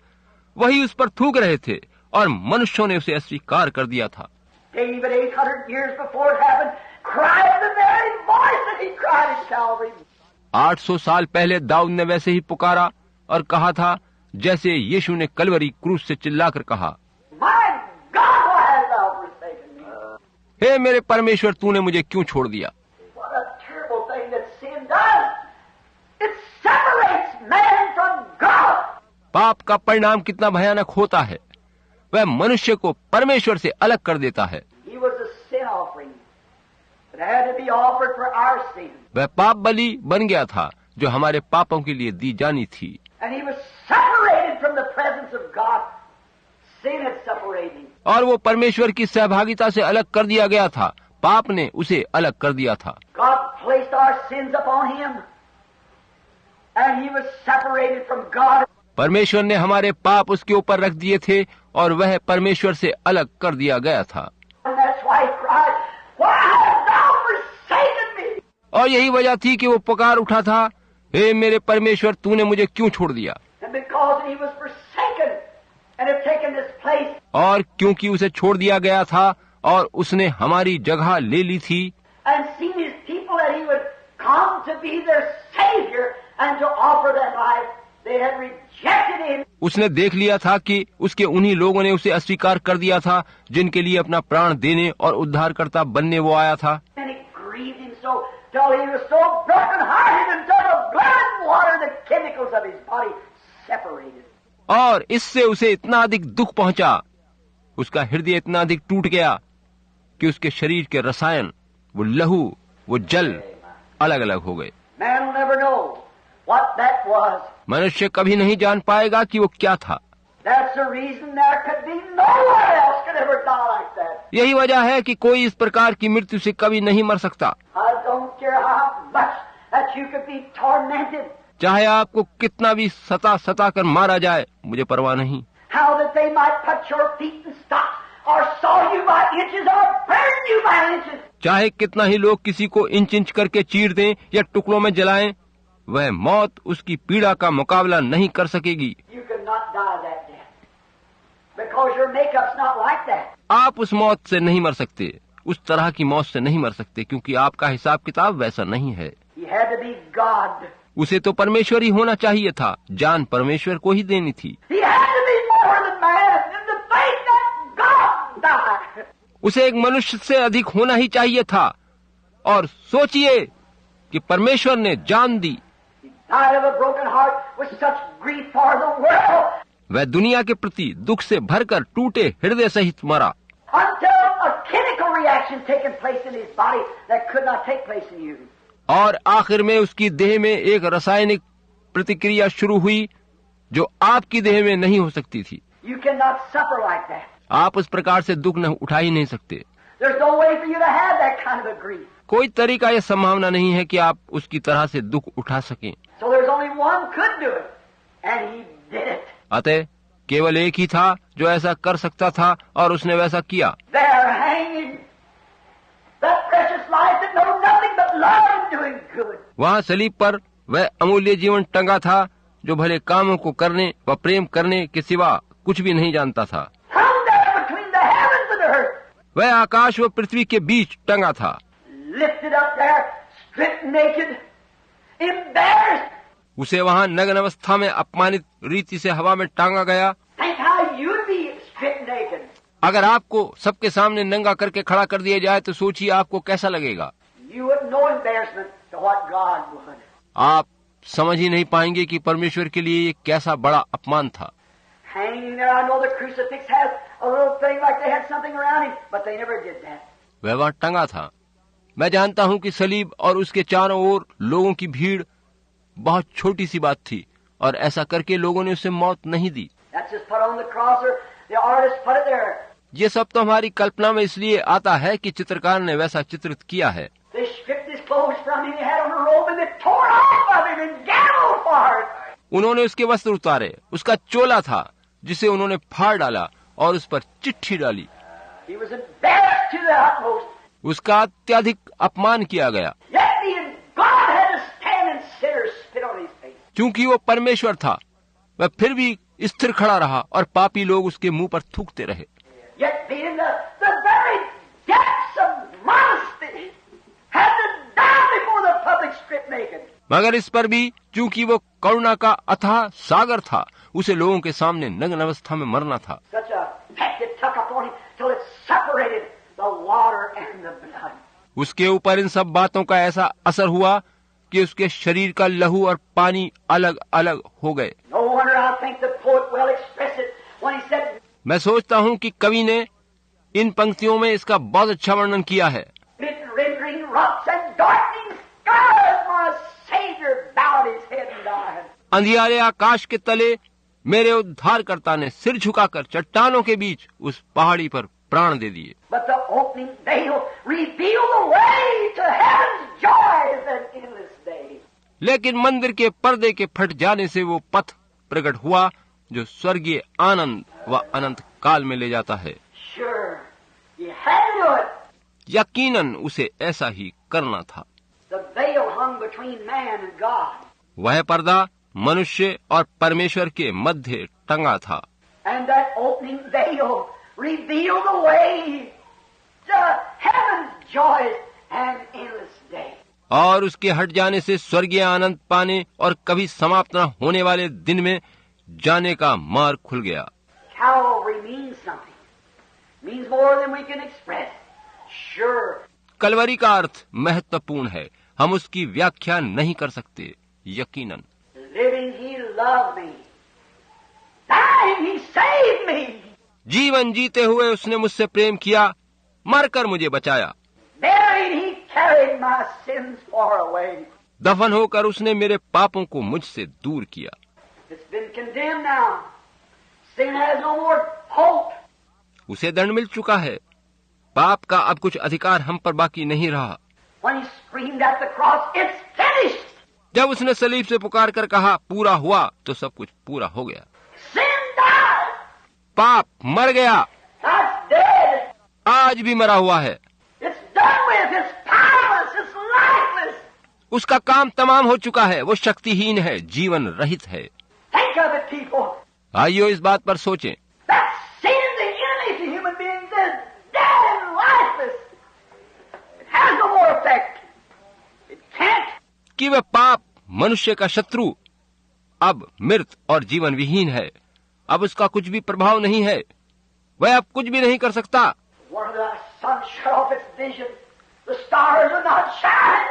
वही उस पर थूक रहे थे और मनुष्यों ने उसे अस्वीकार कर दिया था। David, 800 years before it happened, cried the very voice that he cried at Calvary. 800 साल पहले दाऊद ने वैसे ही पुकारा और कहा था जैसे यीशु ने कलवरी क्रूस से चिल्लाकर कहा, My God, why hast thou forsaken me? हे मेरे परमेश्वर, तूने मुझे क्यों छोड़ दिया। What a terrible thing that sin does. It separates man from God. पाप का परिणाम कितना भयानक होता है, वह मनुष्य को परमेश्वर से अलग कर देता है। He was a sin offering that had to be offered for our sin. वह पाप बलि बन गया था जो हमारे पापों के लिए दी जानी थी, And he was separated from the presence of God. Sin had separated him. और वो परमेश्वर की सहभागिता से अलग कर दिया गया था, पाप ने उसे अलग कर दिया था। our sins upon him. And he was separated from God. परमेश्वर ने हमारे पाप उसके ऊपर रख दिए थे और वह परमेश्वर से अलग कर दिया गया था। And that's why he cried, "Why hast thou forsaken me?" और यही वजह थी कि वो पुकार उठा था, हे मेरे परमेश्वर, तूने मुझे क्यों छोड़ दिया? And because he was forsaken and had taken this place. और क्योंकि उसे छोड़ दिया गया था और उसने हमारी जगह ले ली थी। And seen his people that he would come to be their savior and to offer their life. They had rejected him. उसने देख लिया था कि उसके उन्हीं लोगों ने उसे अस्वीकार कर दिया था जिनके लिए अपना प्राण देने और उद्धारकर्ता बनने वो आया था। And it grieved him so till he was so broken-hearted until the blood and water, the chemicals of his body separated. और इससे उसे इतना अधिक दुख पहुंचा, उसका हृदय इतना अधिक टूट गया कि उसके शरीर के रसायन, वो लहू, वो जल अलग अलग हो गए। Man will never know what that was. मनुष्य कभी नहीं जान पाएगा कि वो क्या था। That's the reason there could be no one else could ever die like that. यही वजह है कि कोई इस प्रकार की मृत्यु से कभी नहीं मर सकता। I don't care how much that you could be tormented. चाहे आपको कितना भी सता कर मारा जाए, मुझे परवाह नहीं। How that they might put your feet in stocks or saw you by inches or burn you by inches. चाहे कितना ही लोग किसी को इंच इंच करके चीर दें या टुकड़ों में जलाएं, वह मौत उसकी पीड़ा का मुकाबला नहीं कर सकेगी। You could not die that death because your makeup's not like that. आप उस मौत से नहीं मर सकते, उस तरह की मौत से नहीं मर सकते, क्योंकि आपका हिसाब किताब वैसा नहीं है। He had to be God. उसे तो परमेश्वर ही होना चाहिए था, जान परमेश्वर को ही देनी थी। He had to be more than man in the faith that God died. उसे एक मनुष्य से अधिक होना ही चाहिए था। और सोचिए कि परमेश्वर ने जान दी। He died of a broken heart with such grief for the world. वह दुनिया के प्रति दुख से भरकर टूटे हृदय सहित मरा, Until a chemical reaction taken place in his body that could not take place in you. और आखिर में उसकी देह में एक रासायनिक प्रतिक्रिया शुरू हुई जो आपकी देह में नहीं हो सकती थी। You cannot suffer like that. आप उस प्रकार से दुख न उठा ही नहीं सकते। There's no way for you to have that kind of a grief. कोई तरीका या संभावना नहीं है कि आप उसकी तरह से दुख उठा सकें। So there's only one could do it, and he did it. अतः केवल एक ही था जो ऐसा कर सकता था और उसने वैसा किया। There hanging, that precious life that knows nothing but love and doing good. वहाँ सलीब पर वह अमूल्य जीवन टंगा था जो भले कामों को करने व प्रेम करने के सिवा कुछ भी नहीं जानता था। Hung there between the heavens and the earth. वह आकाश व पृथ्वी के बीच टंगा था। Lifted up there, stripped naked, embarrassed. उसे वहाँ नग्न अवस्था में अपमानित रीति से हवा में टांगा गया। Think how you'd be stripped naked. अगर आपको सबके सामने नंगा करके खड़ा कर दिया जाए तो सोचिए आपको कैसा लगेगा। You wouldn't know embarrassment to what God would. आप समझ ही नहीं पाएंगे कि परमेश्वर के लिए ये कैसा बड़ा अपमान था। Hanging there, I know the crucifix has a little thing like they had something around him, but they never did that. वह वहाँ टंगा था। मैं जानता हूँ कि सलीब और उसके चारों ओर लोगों की भीड़ बहुत छोटी सी बात थी और ऐसा करके लोगों ने उसे मौत नहीं दी। That's just put on the cross, or the artist put it there. ये सब तो हमारी कल्पना में इसलिए आता है कि चित्रकार ने वैसा चित्रित किया है। They stripped his clothes from him. He had on a robe and they tore off of him and gambled for it. उन्होंने उसके वस्त्र उतारे, उसका चोला था जिसे उन्होंने फाड़ डाला और उस पर चिट्ठी डाली। He was embarrassed to the utmost. उसका अत्यधिक अपमान किया गया। Yet being God had to stand and sinners spit on his face. क्योंकि वो परमेश्वर था, वह फिर भी स्थिर खड़ा रहा और पापी लोग उसके मुंह पर थूकते रहे। Yet being the very depths of modesty had to die before the public stripped naked. मगर इस पर भी चूंकि वो करुणा का अथाह सागर था, उसे लोगों के सामने नग्न अवस्था में मरना था। Such a peck it took upon him till it separated the water and the blood. उसके ऊपर इन सब बातों का ऐसा असर हुआ कि उसके शरीर का लहू और पानी अलग अलग हो गए। No wonder I think the poet well expressed it when he said, मैं सोचता हूँ कि कवि ने इन पंक्तियों में इसका बहुत अच्छा वर्णन किया है। "Mid rending rocks and darkening skies, my Savior bowed his head and died." अंधियारे आकाश के तले मेरे उद्धारकर्ता ने सिर झुकाकर चट्टानों के बीच उस पहाड़ी पर प्राण दे दिए। But the opening veil revealed the way to heaven's joys and endless day. लेकिन मंदिर के पर्दे के फट जाने से वो पथ प्रकट हुआ जो स्वर्गीय आनंद व अनंत काल में ले जाता है। Sure, you had to do it. यकीनन उसे ऐसा ही करना था। The veil hung between man and God. वह पर्दा मनुष्य और परमेश्वर के मध्य टंगा था। And that opening veil revealed the way to heaven's joys and endless day. और उसके हट जाने से स्वर्गीय आनंद पाने और कभी समाप्त न होने वाले दिन में जाने का मार्ग खुल गया। Calvary means something. Means more than we can express. Sure. Kalvari का अर्थ महत्वपूर्ण है, हम उसकी व्याख्या नहीं कर सकते। यकीनन Living he loved me. Dying he saved me. जीवन जीते हुए उसने मुझसे प्रेम किया, मरकर मुझे बचाया। Buried he carried my sins far away. दफन होकर उसने मेरे पापों को मुझसे दूर किया। It's been condemned now. Sin has no more hope. उसे दंड मिल चुका है, पाप का अब कुछ अधिकार हम पर बाकी नहीं रहा। When he screamed at the cross, it's finished. जब उसने सलीब से पुकार कर कहा पूरा हुआ, तो सब कुछ पूरा हो गया। Sin died. पाप मर गया, That's dead. आज भी मरा हुआ है। It's done with. It's powerless. It's lifeless. उसका काम तमाम हो चुका है, वो शक्तिहीन है, जीवन रहित है। Think of it, people. आइयो इस बात पर सोचें। That sin, the enemy to human beings, is dead and lifeless. It has no more effect. It can't. कि वह पाप मनुष्य का शत्रु अब मृत और जीवन विहीन है, अब उसका कुछ भी प्रभाव नहीं है, वह अब कुछ भी नहीं कर सकता। One of the sun shut off its vision. The stars would not shine.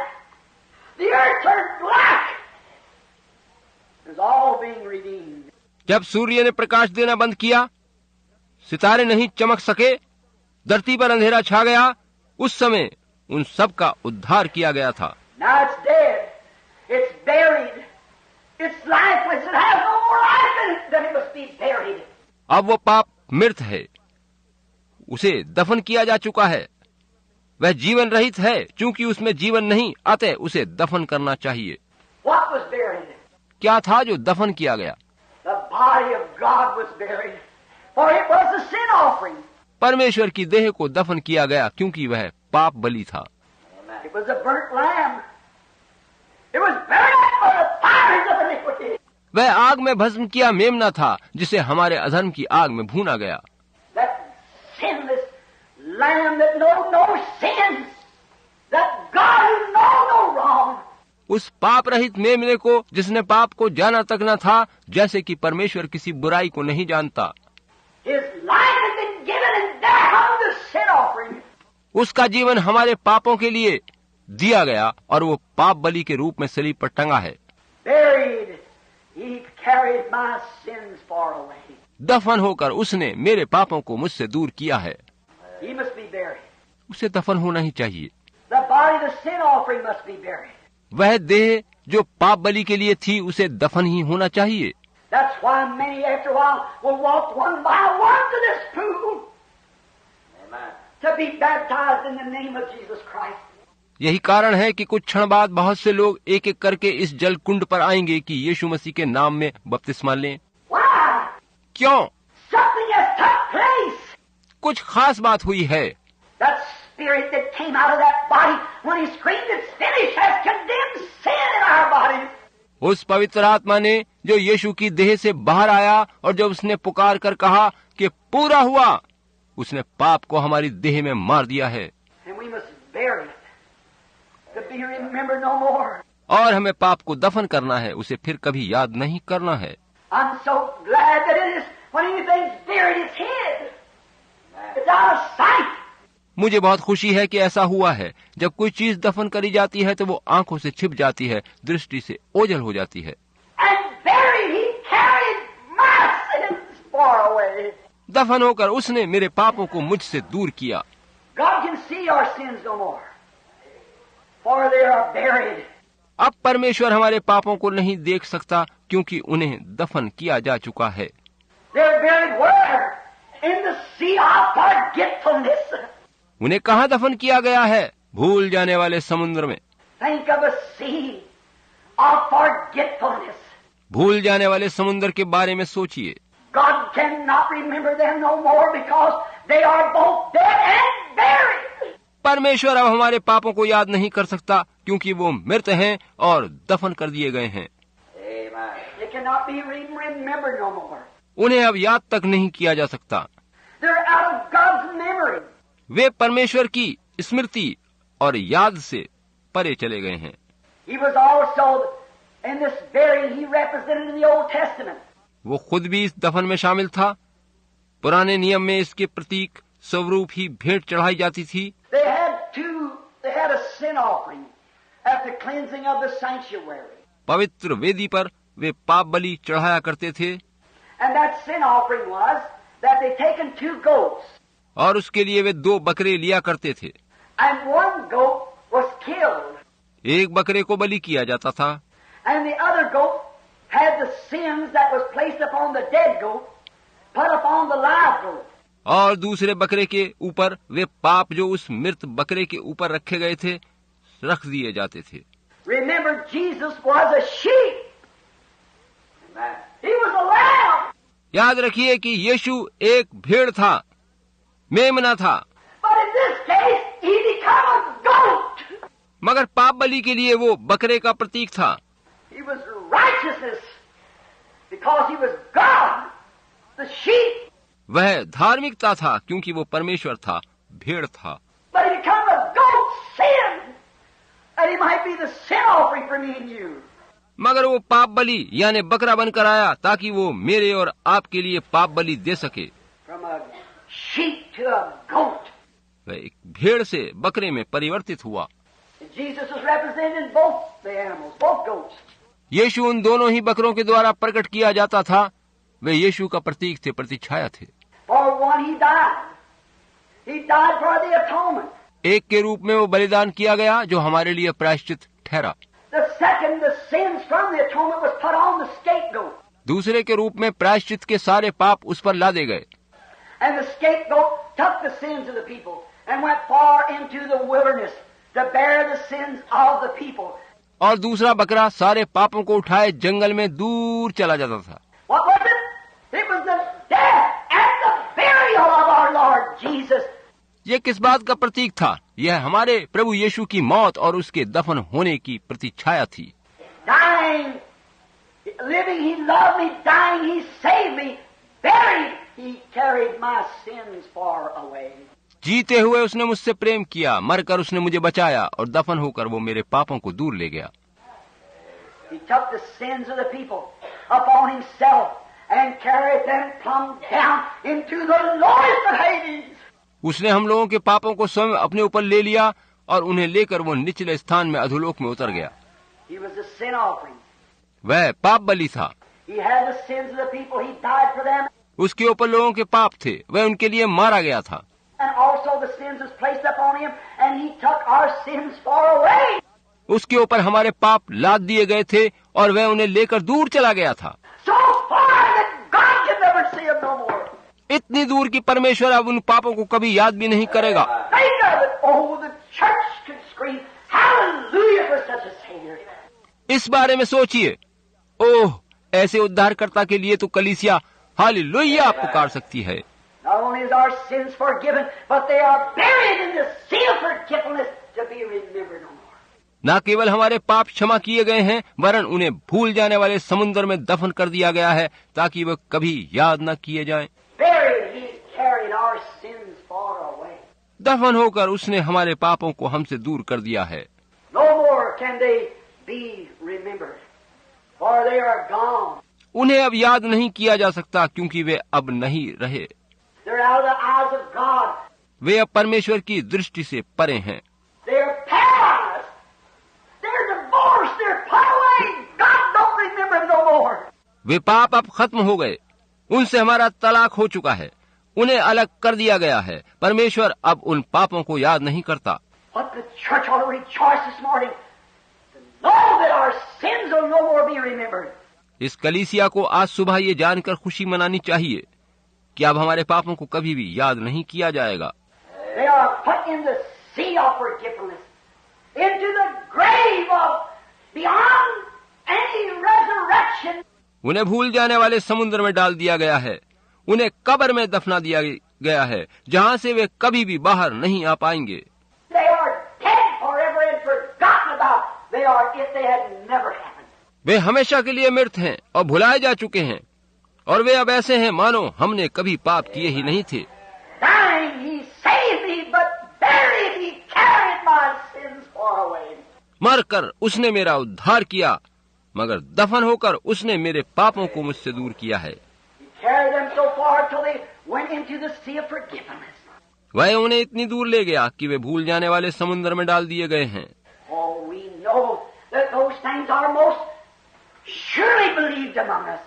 The earth turned black. It was all being redeemed. जब सूर्य ने प्रकाश देना बंद किया, सितारे नहीं चमक सके, धरती पर अंधेरा छा गया, उस समय उन सब का उद्धार किया गया था। Now it's dead. It's buried. It's lifeless. It has no more life in it. Then it must be buried. अब वो पाप मृत है, उसे दफन किया जा चुका है। वह जीवन रहित है, चूंकि उसमें जीवन नहीं, अतः उसे दफन करना चाहिए। What was buried? क्या था जो दफन किया गया? The body of God was buried. For it was a sin offering. परमेश्वर की देह को दफन किया गया, क्योंकि वह पाप बलि था। It was a burnt lamb. It was buried for the fires of iniquity. वह आग में भस्म किया मेमना था, जिसे हमारे अधर्म की आग में भूना गया। That sinless lamb that knows no sins. That God who knows no wrong. उस पाप रहित मेमने को, जिसने पाप को जाना तक न था, जैसे कि परमेश्वर किसी बुराई को नहीं जानता। His life has been given and there hung the sin offering. उसका जीवन हमारे पापों के लिए दिया गया और वो पाप बलि के रूप में सलीब पर टंगा है। Buried. He carried my sins far away. दफन होकर उसने मेरे पापों को मुझसे दूर किया है। He must be buried. उसे दफन होना ही चाहिए। The body, the sin offering must be buried. वह देह जो पाप बलि के लिए थी, उसे दफन ही होना चाहिए। That's why many after a while will walk one by one to this pool. Amen. To be baptized in the name of Jesus Christ. यही कारण है कि कुछ क्षण बाद बहुत से लोग एक एक करके इस जल कुंड पर आएंगे कि यीशु मसीह के नाम में बपतिस्मा लें। Why? क्यों? Something has took place. कुछ खास बात हुई है। That spirit that came out of that body when he screamed it's finished has condemned sin in our bodies. उस पवित्र आत्मा ने जो यीशु की देह से बाहर आया और जब उसने पुकार कर कहा कि पूरा हुआ, उसने पाप को हमारी देह में मार दिया है। And we must bury it to be remembered no more. और हमें पाप को दफन करना है, उसे फिर कभी याद नहीं करना है। I'm so glad that it is when anything's buried, it's hid. It's out of sight. मुझे बहुत खुशी है कि ऐसा हुआ है। जब कोई चीज दफन करी जाती है तो वो आंखों से छिप जाती है, दृष्टि से ओझल हो जाती है। And buried, he carried my sins far away. दफन होकर उसने मेरे पापों को मुझसे दूर किया। God can see our sins no more, for they are buried. अब परमेश्वर हमारे पापों को नहीं देख सकता, क्योंकि उन्हें दफन किया जा चुका है। They're buried where? In the sea of forgetfulness. उन्हें कहाँ दफन किया गया है? भूल जाने वाले समुद्र में। Think of a sea of forgetfulness. भूल जाने वाले समुद्र के बारे में सोचिए। God cannot remember them no more because they are both dead and buried. परमेश्वर अब हमारे पापों को याद नहीं कर सकता क्योंकि वो मृत हैं और दफन कर दिए गए हैं। Amen. They cannot be remembered no more. उन्हें अब याद तक नहीं किया जा सकता। They're out of God's memory. वे परमेश्वर की स्मृति और याद से परे चले गए हैं। He was also in this burying he represented in the Old Testament. वो खुद भी इस दफन में शामिल था। पुराने नियम में इसके प्रतीक स्वरूप ही भेंट चढ़ाई जाती थी। They had a sin offering at the cleansing of the sanctuary. पवित्र वेदी पर वे पाप बलि चढ़ाया करते थे। And that sin offering was that they taken 2 goats. और उसके लिए वे 2 बकरे लिया करते थे। And one goat was killed. एक बकरे को बलि किया जाता था And the other goat had the sins that was placed upon the dead goat put upon the live goat. और दूसरे बकरे के ऊपर वे पाप जो उस मृत बकरे के ऊपर रखे गए थे रख दिए जाते थे। Remember, Jesus was a sheep. He was a lamb. याद रखिए कि यीशु एक भेड़ था, मेमना था। But in this case, he became a goat. मगर पाप बलि के लिए वो बकरे का प्रतीक था। He was righteousness because he was God. The sheep. वह धार्मिकता था क्योंकि वो परमेश्वर था, भेड़ था। But he became a goat, sin. And he might be the sin offering for me and you. मगर वो पाप बलि यानी बकरा बनकर आया ताकि वो मेरे और आपके लिए पाप बलि दे सके। From a sheep to a goat. वह एक भेड़ से बकरे में परिवर्तित हुआ। Jesus was represented in both the animals, both goats. यीशु उन दोनों ही बकरों के द्वारा प्रकट किया जाता था। वे यीशु का प्रतीक थे, प्रतिछाया थे। For one he died. He died for the atonement. एक के रूप में वो बलिदान किया गया जो हमारे लिए प्रायश्चित ठहरा। The second, the sins from the atonement was put on the scapegoat. दूसरे के रूप में प्रायश्चित के सारे पाप उस पर लादे गए। And the scapegoat took the sins of the people and went far into the wilderness to bear the sins of the people. और दूसरा बकरा सारे पापों को उठाए जंगल में दूर चला जाता था। What was it? It was the death and the burial of our Lord Jesus. ये किस बात का प्रतीक था? यह हमारे प्रभु यीशु की मौत और उसके दफन होने की प्रतिछाया थी। Dying, living, he loved me. Dying, he saved me. Buried, he carried my sins far away. जीते हुए उसने मुझसे प्रेम किया, मरकर उसने मुझे बचाया और दफन होकर वो मेरे पापों को दूर ले गया। He took the sins of the people upon himself and carried them plumb down into the lowest of Hades. उसने हम लोगों के पापों को स्वयं अपने ऊपर ले लिया और उन्हें लेकर वो निचले स्थान में अधोलोक में उतर गया। He was a sin offering. वह पाप बलि था। He had the sins of the people. He died for them. उसके ऊपर लोगों के पाप थे, वह उनके लिए मारा गया था। And also the sins was placed upon him, and he took our sins far away. उसके ऊपर हमारे पाप लाद दिए गए थे और वह उन्हें लेकर दूर चला गया था। So far that God can never see them no more. इतनी दूर कि परमेश्वर अब उन पापों को कभी याद भी नहीं करेगा। Think of it. Oh, the church could scream, hallelujah for such a Savior. इस बारे में सोचिए। ओह, ऐसे उद्धारकर्ता के लिए तो कलीसिया हालेलुया पुकार सकती है। Not only is our sins forgiven, but they are buried in the sea of forgetfulness to be remembered no more. न केवल हमारे पाप क्षमा किए गए हैं, वरन उन्हें भूल जाने वाले समुद्र में दफन कर दिया गया है ताकि वह कभी याद न किए जाएं। Buried, he carried our sins far away. दफन होकर उसने हमारे पापों को हमसे दूर कर दिया है। No more can they be remembered, for they are gone. उन्हें अब याद नहीं किया जा सकता क्योंकि वे अब नहीं रहे। They're out of the eyes of God. वे अब परमेश्वर की दृष्टि से परे हैं। They're paralyzed. They're divorced. They're put away. God don't remember them no more. वे पाप अब खत्म हो गए, उनसे हमारा तलाक हो चुका है, उन्हें अलग कर दिया गया है। परमेश्वर अब उन पापों को याद नहीं करता। But the church ought to rejoice this morning to know that our sins will no more be remembered. इस कलीसिया को आज सुबह ये जानकर खुशी मनानी चाहिए कि अब हमारे पापों को कभी भी याद नहीं किया जाएगा। They are put in the sea of forgetfulness, into the grave of beyond any resurrection. उन्हें भूल जाने वाले समुद्र में डाल दिया गया है, उन्हें कब्र में दफना दिया गया है, जहाँ से वे कभी भी बाहर नहीं आ पाएंगे। They are dead forever and forgotten about. They are if they had never happened. वे हमेशा के लिए मृत हैं और भुलाए जा चुके हैं, और वे अब ऐसे हैं मानो हमने कभी पाप किए ही नहीं थे। Dying, he saved me, but buried, he carried my sins far away. मरकर उसने मेरा उद्धार किया, मगर दफन होकर उसने मेरे पापों को मुझसे दूर किया है। He carried them so far till they went into the sea of forgiveness. वह उन्हें इतनी दूर ले गया कि वे भूल जाने वाले समुद्र में डाल दिए गए हैं। Oh, we know that those things are most surely believed among us,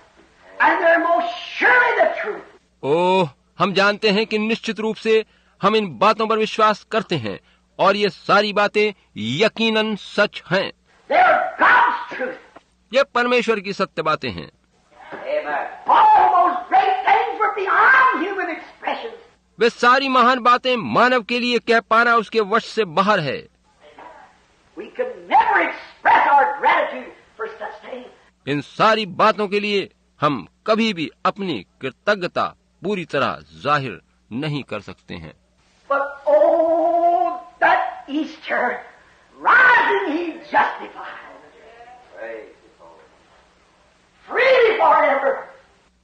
and they're most surely the truth. ओह, हम जानते हैं कि निश्चित रूप से हम इन बातों पर विश्वास करते हैं, और ये सारी बातें यकीनन सच हैं। They're God's truth. ये परमेश्वर की सत्य बातें हैं। Amen. All those great things were beyond human expressions. वे सारी महान बातें मानव के लिए कह पाना उसके वश से बाहर है। We could never express our gratitude for such things. इन सारी बातों के लिए हम कभी भी अपनी कृतज्ञता पूरी तरह जाहिर नहीं कर सकते हैं। But oh, that Easter rising he justified. Freely forever.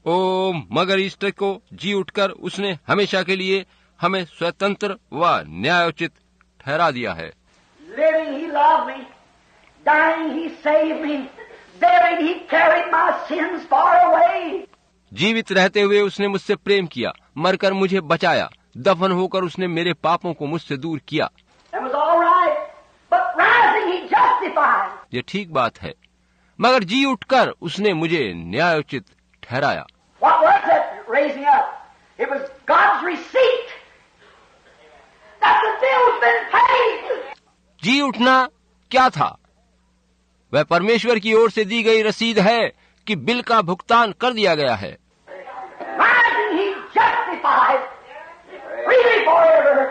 ओ मगर ईस्टर को जी उठकर उसने हमेशा के लिए हमें स्वतंत्र व न्यायोचित ठहरा दिया है। Living he loved me, dying he saved me, buried he carried my sins far away. जीवित रहते हुए उसने मुझसे प्रेम किया, मरकर मुझे बचाया, दफन होकर उसने मेरे पापों को मुझसे दूर किया। That was all right, but rising he justified. ये ठीक बात है, मगर जी उठकर उसने मुझे न्यायोचित ठहराया। What was that raising up? It was God's receipt that the bill's been paid. जी उठना क्या था? वह परमेश्वर की ओर से दी गई रसीद है कि बिल का भुगतान कर दिया गया है। Rising he justified freely forever.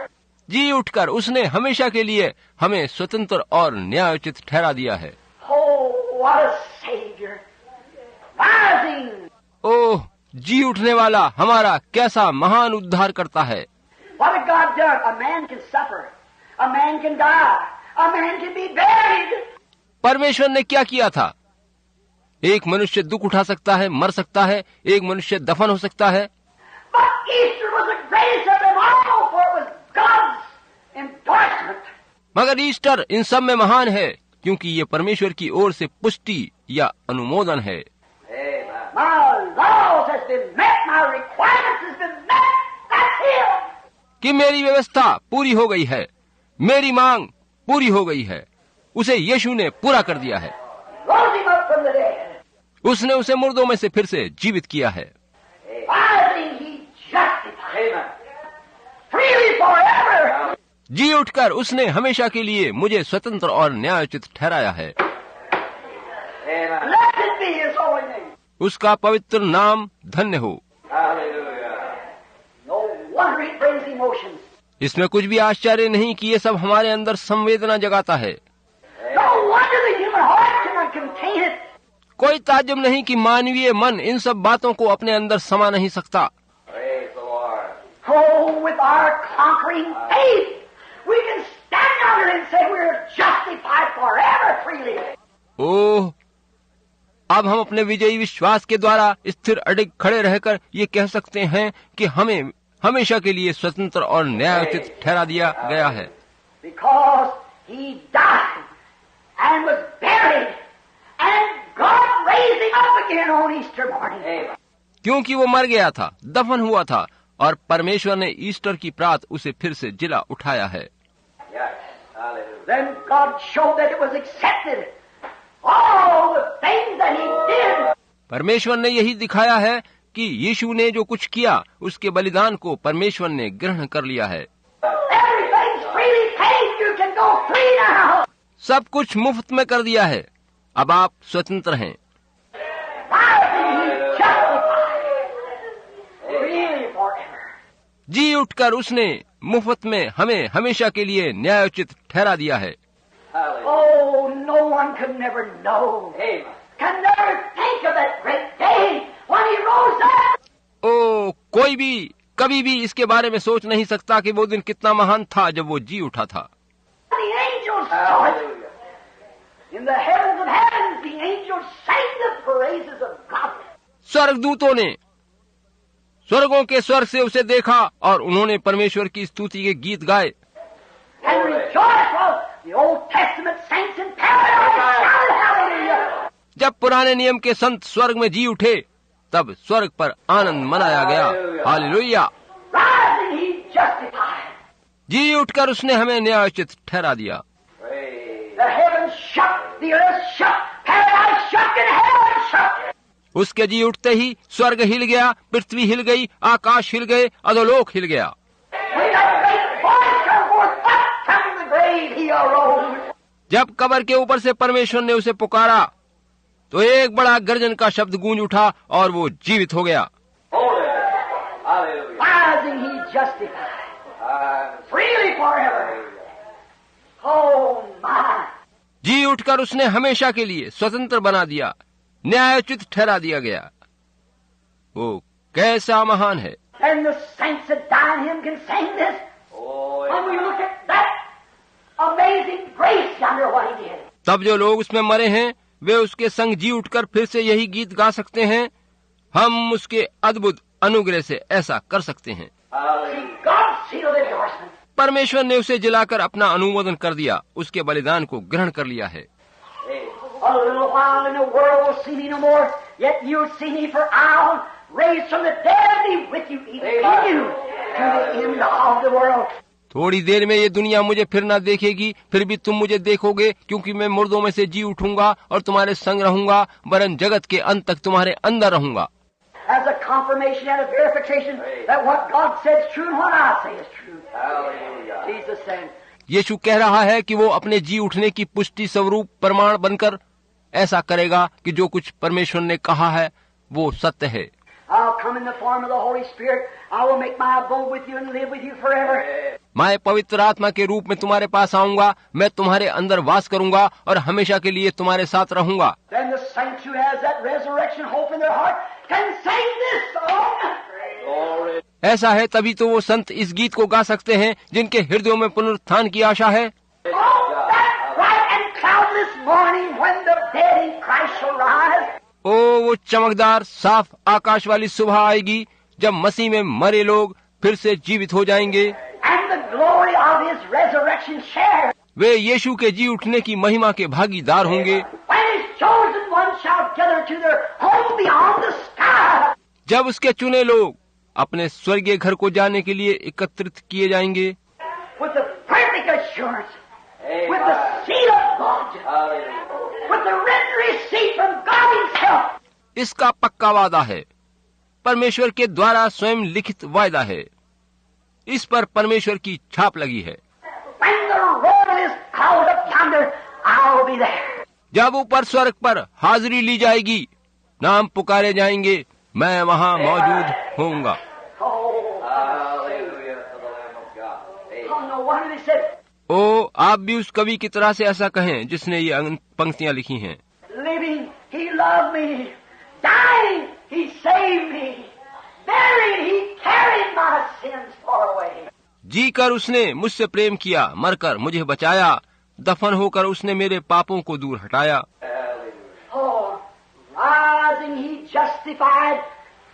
जी उठकर उसने हमेशा के लिए हमें स्वतंत्र और न्यायोचित ठहरा दिया है। Oh, what a Savior! Rising. ओह, जी उठने वाला हमारा कैसा महान उद्धार करता है। What had God done? A man can suffer. A man can die. A man can be buried. परमेश्वर ने क्या किया था? एक मनुष्य दुख उठा सकता है, मर सकता है, एक मनुष्य दफन हो सकता है। But Easter was the greatest of them all, for it was God's endorsement. मगर ईस्टर इन सब में महान है, क्योंकि ये परमेश्वर की ओर से पुष्टि या अनुमोदन है। My laws has been met, my requirements has been met. That's Him. कि मेरी व्यवस्था पूरी हो गई है, मेरी मांग पूरी हो गई है, उसे यीशु ने पूरा कर दिया है। Rose Him up from the dead. उसने उसे मुर्दों में से फिर से जीवित किया है। Rising he justified. Freely forever. जी उठकर उसने हमेशा के लिए मुझे स्वतंत्र और न्यायोचित ठहराया है। Blessed be His holy name. उसका पवित्र नाम धन्य हो। No wonder it brings emotions. इसमें कुछ भी आश्चर्य नहीं कि ये सब हमारे अंदर संवेदना जगाता है। No wonder the human heart cannot contain it. कोई ताज्जुब नहीं कि मानवीय मन इन सब बातों को अपने अंदर समा नहीं सकता। Oh, with our conquering faith, we can stand under it and say we're justified forever freely. ओह, अब हम अपने विजयी विश्वास के द्वारा स्थिर अडिग खड़े रहकर ये कह सकते हैं कि हमें हमेशा के लिए स्वतंत्र और न्यायोचित ठहरा दिया गया है। Because He died and was buried and God raised Him up again on Easter morning. क्योंकि वो मर गया था, दफन हुआ था, और परमेश्वर ने ईस्टर की प्रात उसे फिर से जिला उठाया है। Then God showed that it was accepted. All the things that He did. परमेश्वर ने यही दिखाया है कि यीशु ने जो कुछ किया उसके बलिदान को परमेश्वर ने ग्रहण कर लिया है। Everything's freely paid. You can go free now. सब कुछ मुफ्त में कर दिया है, अब आप स्वतंत्र हैं। Rising He justified. Really forever. जी उठकर उसने मुफ्त में हमें हमेशा के लिए न्यायोचित ठहरा दिया है। Oh, no one could never know. Can never think of that great day when he rose up. ओ कोई भी कभी भी इसके बारे में सोच नहीं सकता कि वो दिन कितना महान था जब वो जी उठा था। The angels saw it. In the heavens of heavens, the angels sang the praises of God. स्वर्गदूतों ने स्वर्गों के स्वर्ग से उसे देखा और उन्होंने परमेश्वर की स्तुति के गीत गाए। And rejoiced while the Old Testament saints in paradise shouted hallelujah. जब पुराने नियम के संत स्वर्ग में जी उठे तब स्वर्ग पर आनंद मनाया गया। हालेलुया। Rising, he justified. जी उठकर उसने हमें न्यायोचित ठहरा दिया। The heavens shook, the earth shook, paradise shook, and heaven shook. उसके जी उठते ही स्वर्ग हिल गया, पृथ्वी हिल गई, आकाश हिल गए, अधोलोक हिल गया। When that great voice came forth up from the grave, he arose. जब कब्र के ऊपर से परमेश्वर ने उसे पुकारा तो एक बड़ा गर्जन का शब्द गूंज उठा और वो जीवित हो गया। Rising, he justified. Freely forever. Oh my. जी उठकर उसने हमेशा के लिए स्वतंत्र बना दिया, न्यायोचित ठहरा दिया गया। वो कैसा महान है। And the saints that died in him can sing this. When we look at that amazing grace yonder, what he did. तब जो लोग उसमें मरे हैं वे उसके संग जी उठकर फिर से यही गीत गा सकते हैं। हम उसके अद्भुत अनुग्रह से ऐसा कर सकते हैं। See, God sealed the endorsement. परमेश्वर ने उसे जिलाकर अपना अनुमोदन कर दिया, उसके बलिदान को ग्रहण कर लिया है। A little while and the world will see me no more, yet you'll see me, for I'll raise from the dead and be with you, even in you, to the end of the world. थोड़ी देर में ये दुनिया मुझे फिर ना देखेगी, फिर भी तुम मुझे देखोगे, क्योंकि मैं मुर्दों में से जी उठूंगा और तुम्हारे संग रहूंगा, वरन जगत के अंत तक तुम्हारे अंदर रहूंगा। As a confirmation and a verification that what God said is true and what I say is true. Hallelujah. Jesus said. यीशु कह रहा है कि वो अपने जी उठने की पुष्टि स्वरूप प्रमाण बनकर ऐसा करेगा कि जो कुछ परमेश्वर ने कहा है वो सत्य है। I'll come in the form of the Holy Spirit. I will make my abode with you and live with you forever. मैं पवित्र आत्मा के रूप में तुम्हारे पास आऊंगा, मैं तुम्हारे अंदर वास करूंगा और हमेशा के लिए तुम्हारे साथ रहूंगा। Then the saints who has that resurrection hope in their heart can sing this song. ऐसा है तभी तो वो संत इस गीत को गा सकते हैं जिनके हृदयों में पुनरुत्थान की आशा है। On that bright and cloudless morning when the dead in Christ shall rise. ओ वो चमकदार साफ आकाश वाली सुबह आएगी जब मसीह में मरे लोग फिर से जीवित हो जाएंगे। And the glory of his resurrection share. वे यीशु के जी उठने की महिमा के भागीदार होंगे। When his chosen ones shall gather to their home beyond the sky. जब उसके चुने लोग अपने स्वर्गीय घर को जाने के लिए एकत्रित किए जाएंगे। With the perfect assurance. With the seal of God. With the written receipt from God himself. इसका पक्का वादा है, परमेश्वर के द्वारा स्वयं लिखित वायदा है, इस पर परमेश्वर की छाप लगी है। When the roll is called up yonder, I'll be there. जब ऊपर स्वर्ग पर हाजिरी ली जाएगी, नाम पुकारे जाएंगे, मैं वहाँ मौजूद होऊंगा। No wonder they said, ओ आप भी उस कवि की तरह से ऐसा कहें जिसने ये पंक्तियां लिखी हैं। living, he loved me. Dying, he saved me. Buried, he carried my sins far away. जी कर उसने मुझसे प्रेम किया, मरकर मुझे बचाया, दफन होकर उसने मेरे पापों को दूर हटाया। Oh, rising, he justified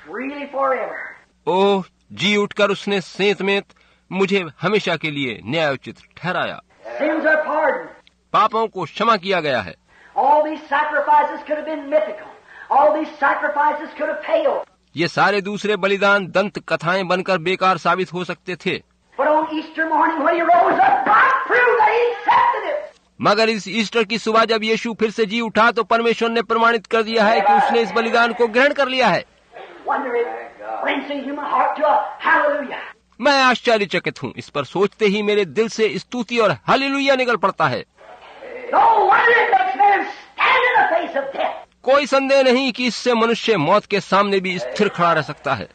freely forever. ओह जी उठकर उसने सेंतमेंत मुझे हमेशा के लिए न्यायोचित ठहराया। Sins are pardoned. पापों को क्षमा किया गया है। All these sacrifices could have been mythical. All these sacrifices could have paled. ये सारे दूसरे बलिदान दंत कथाएं बनकर बेकार साबित हो सकते थे, But on Easter morning when he rose up, God proved that he accepted it. मगर इस ईस्टर की सुबह जब यीशु फिर से जी उठा तो परमेश्वर ने प्रमाणित कर दिया है कि उसने इस बलिदान को ग्रहण कर लिया है। Wonder it brings the human heart to a hallelujah. मैं आश्चर्यचकित हूँ, इस पर सोचते ही मेरे दिल से स्तुति और हालेलुया निकल पड़ता है। No wonder it makes men stand in the face of death. कोई संदेह नहीं कि इससे मनुष्य मौत के सामने भी स्थिर खड़ा रह सकता है।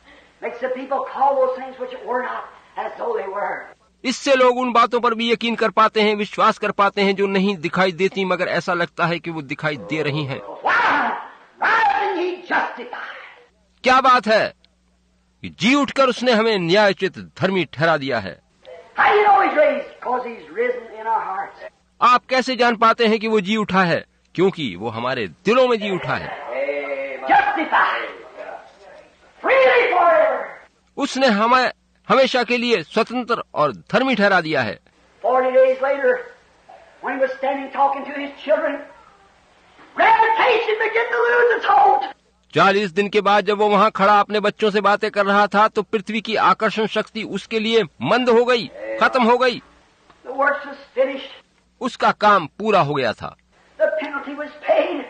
Makes the people call those things which were not as though they were. इससे लोग उन बातों पर भी यकीन कर पाते हैं, विश्वास कर पाते हैं जो नहीं दिखाई देती मगर ऐसा लगता है कि वो दिखाई दे रही हैं। क्या बात है कि जी उठकर उसने हमें न्यायोचित धर्मी ठहरा दिया है। आप कैसे जान पाते हैं कि वो जी उठा है? क्योंकि वो हमारे दिलों में जी उठा है। उसने हमें हमेशा के लिए स्वतंत्र और धर्मी ठहरा दिया है। 40 days later, when he was standing talking to his children, gravitation began to lose its hold. 40 दिन के बाद जब वो वहाँ खड़ा अपने बच्चों से बातें कर रहा था तो पृथ्वी की आकर्षण शक्ति उसके लिए मंद हो गई, खत्म हो गई। The work was finished. उसका काम पूरा हो गया था। The penalty was paid.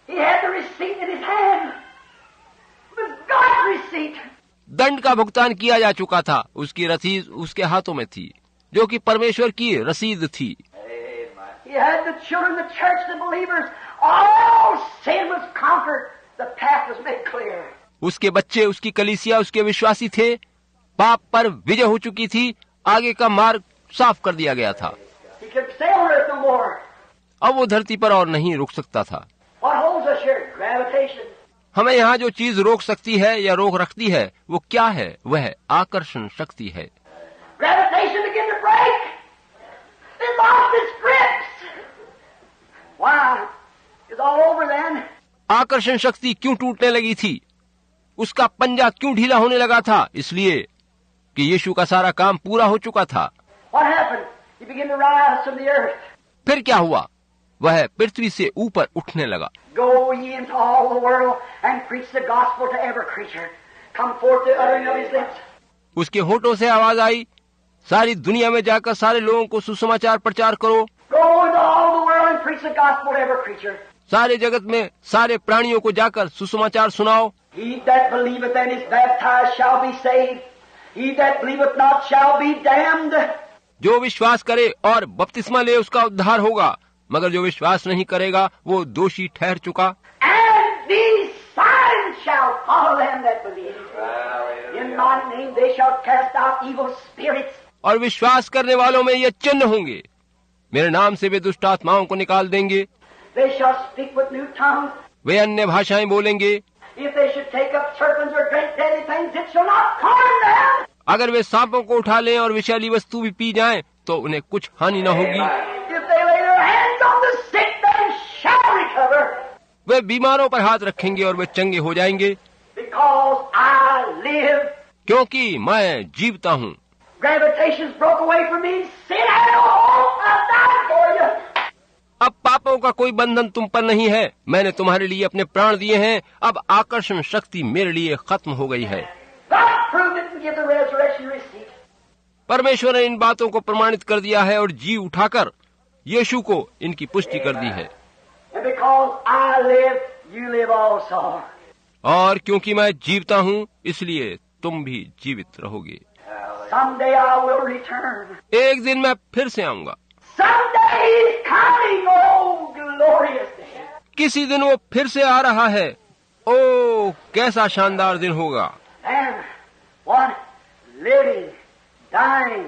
He had the receipt in his hand. It was God's receipt. दंड का भुगतान किया जा चुका था, उसकी रसीद उसके हाथों में थी जो कि परमेश्वर की रसीद थी। He had the children, the church, the believers. All sin was conquered. The path was made clear. उसके बच्चे, उसकी कलीसिया, उसके विश्वासी थे। पाप पर विजय हो चुकी थी, आगे का मार्ग साफ कर दिया गया था। He could stay on earth no more. अब वो धरती पर और नहीं रुक सकता था। What holds us here? Gravitation. हमें यहाँ जो चीज रोक सकती है या रोक रखती है वो क्या है? वह आकर्षण शक्ति है। Gravitation began to break. It lost its grips. Why? It's all over then. आकर्षण शक्ति क्यों टूटने लगी थी? उसका पंजा क्यों ढीला होने लगा था? इसलिए कि यीशु का सारा काम पूरा हो चुका था। What happened? He began to rise from the earth. फिर क्या हुआ? वह पृथ्वी से ऊपर उठने लगा। Go ye into all the world and preach the gospel to every creature. Come forth the uttering of his lips. उसके होठों से आवाज आई, सारी दुनिया में जाकर सारे लोगों को सुसमाचार प्रचार करो। Go into all the world and preach the gospel to every creature. सारे जगत में सारे प्राणियों को जाकर सुसमाचार सुनाओ। He that believeth and is baptized shall be saved. He that believeth not shall be damned. जो विश्वास करे और बपतिस्मा ले उसका उद्धार होगा, मगर जो विश्वास नहीं करेगा वो दोषी ठहर चुका। And these signs shall follow them that believe. In my name they shall cast out evil spirits. और विश्वास करने वालों में ये चिन्ह होंगे, मेरे नाम से वे दुष्ट आत्माओं को निकाल देंगे। They shall speak with new tongues. वे अन्य भाषाएं बोलेंगे। If they should take up serpents or drink deadly things, it shall not harm them. अगर वे सांपों को उठा लें और विषैली वस्तु भी पी जाएं, तो उन्हें कुछ हानि न होगी। If they lay their hands on the sick, they shall recover. वे बीमारों पर हाथ रखेंगे और वे चंगे हो जाएंगे। Because I live. क्योंकि मैं जीवता हूँ। Gravitation's broke away from me. Sin had no hope. I died for you. अब पापों का कोई बंधन तुम पर नहीं है, मैंने तुम्हारे लिए अपने प्राण दिए हैं। अब आकर्षण शक्ति मेरे लिए खत्म हो गई है। God proved it and give the resurrection receipt. परमेश्वर ने इन बातों को प्रमाणित कर दिया है और जी उठाकर यीशु को इनकी पुष्टि कर दी है। And because I live, you live also. और क्योंकि मैं जीवता हूँ, इसलिए तुम भी जीवित रहोगे। Someday I will return. एक दिन मैं फिर से आऊंगा। Someday he's coming. Oh, glorious day. किसी दिन वो फिर से आ रहा है। ओ, कैसा शानदार दिन होगा। And what? Living, dying,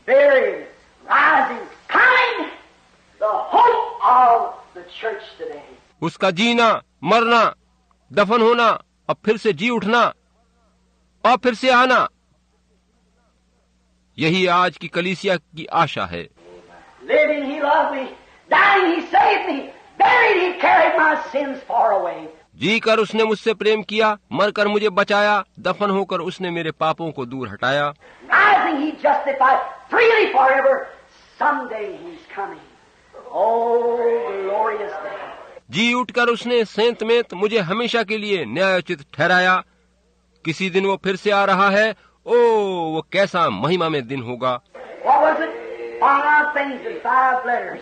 buried, rising, coming. The hope of the church today. उसका जीना, मरना, दफन होना और फिर से जी उठना और फिर से आना, यही आज की कलीसिया की आशा है। Living, he loved me. Dying, he saved me. Buried, he carried my sins far away. जी कर उसने मुझसे प्रेम किया, मरकर मुझे बचाया, दफन होकर उसने मेरे पापों को दूर हटाया। Rising, he justified freely forever. Someday he's coming. Oh, glorious day. जी उठकर उसने सेंत में मुझे हमेशा के लिए न्यायोचित ठहराया। किसी दिन वो फिर से आ रहा है। ओ, वो कैसा महिमा में दिन होगा। What was it? 5 things in 5 letters.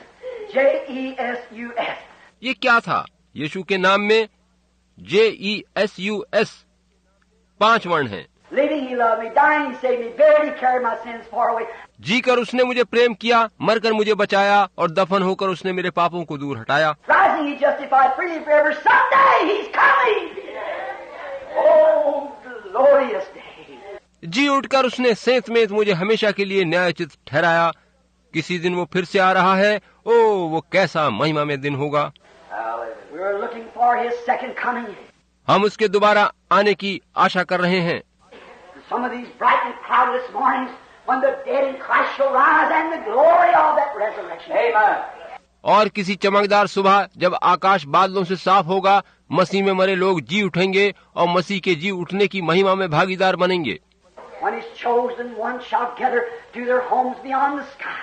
J-E-S-U-S. ये क्या था? यीशु के नाम में JESUS 5 वर्ण हैं। Living, he loved me. Dying, he saved me. Buried, he carried my sins far away. जी कर उसने मुझे प्रेम किया, मरकर मुझे बचाया और दफन होकर उसने मेरे पापों को दूर हटाया। Rising, he justified freely forever. Someday he's coming. Oh, glorious day. जी उठकर उसने सेंतमेंत मुझे हमेशा के लिए न्यायोचित ठहराया। किसी दिन वो फिर से आ रहा है। ओ वो कैसा महिमामय दिन होगा। We are looking for His second coming. हम उसके दोबारा आने की आशा कर रहे हैं। Some of these bright and cloudless mornings when the dead in Christ shall rise and the glory of that resurrection. Amen. और किसी चमकदार सुबह जब आकाश बादलों से साफ होगा, मसीह में मरे लोग जी उठेंगे और मसीह के जी उठने की महिमा में भागीदार बनेंगे। When His chosen ones shall gather to their homes beyond the sky.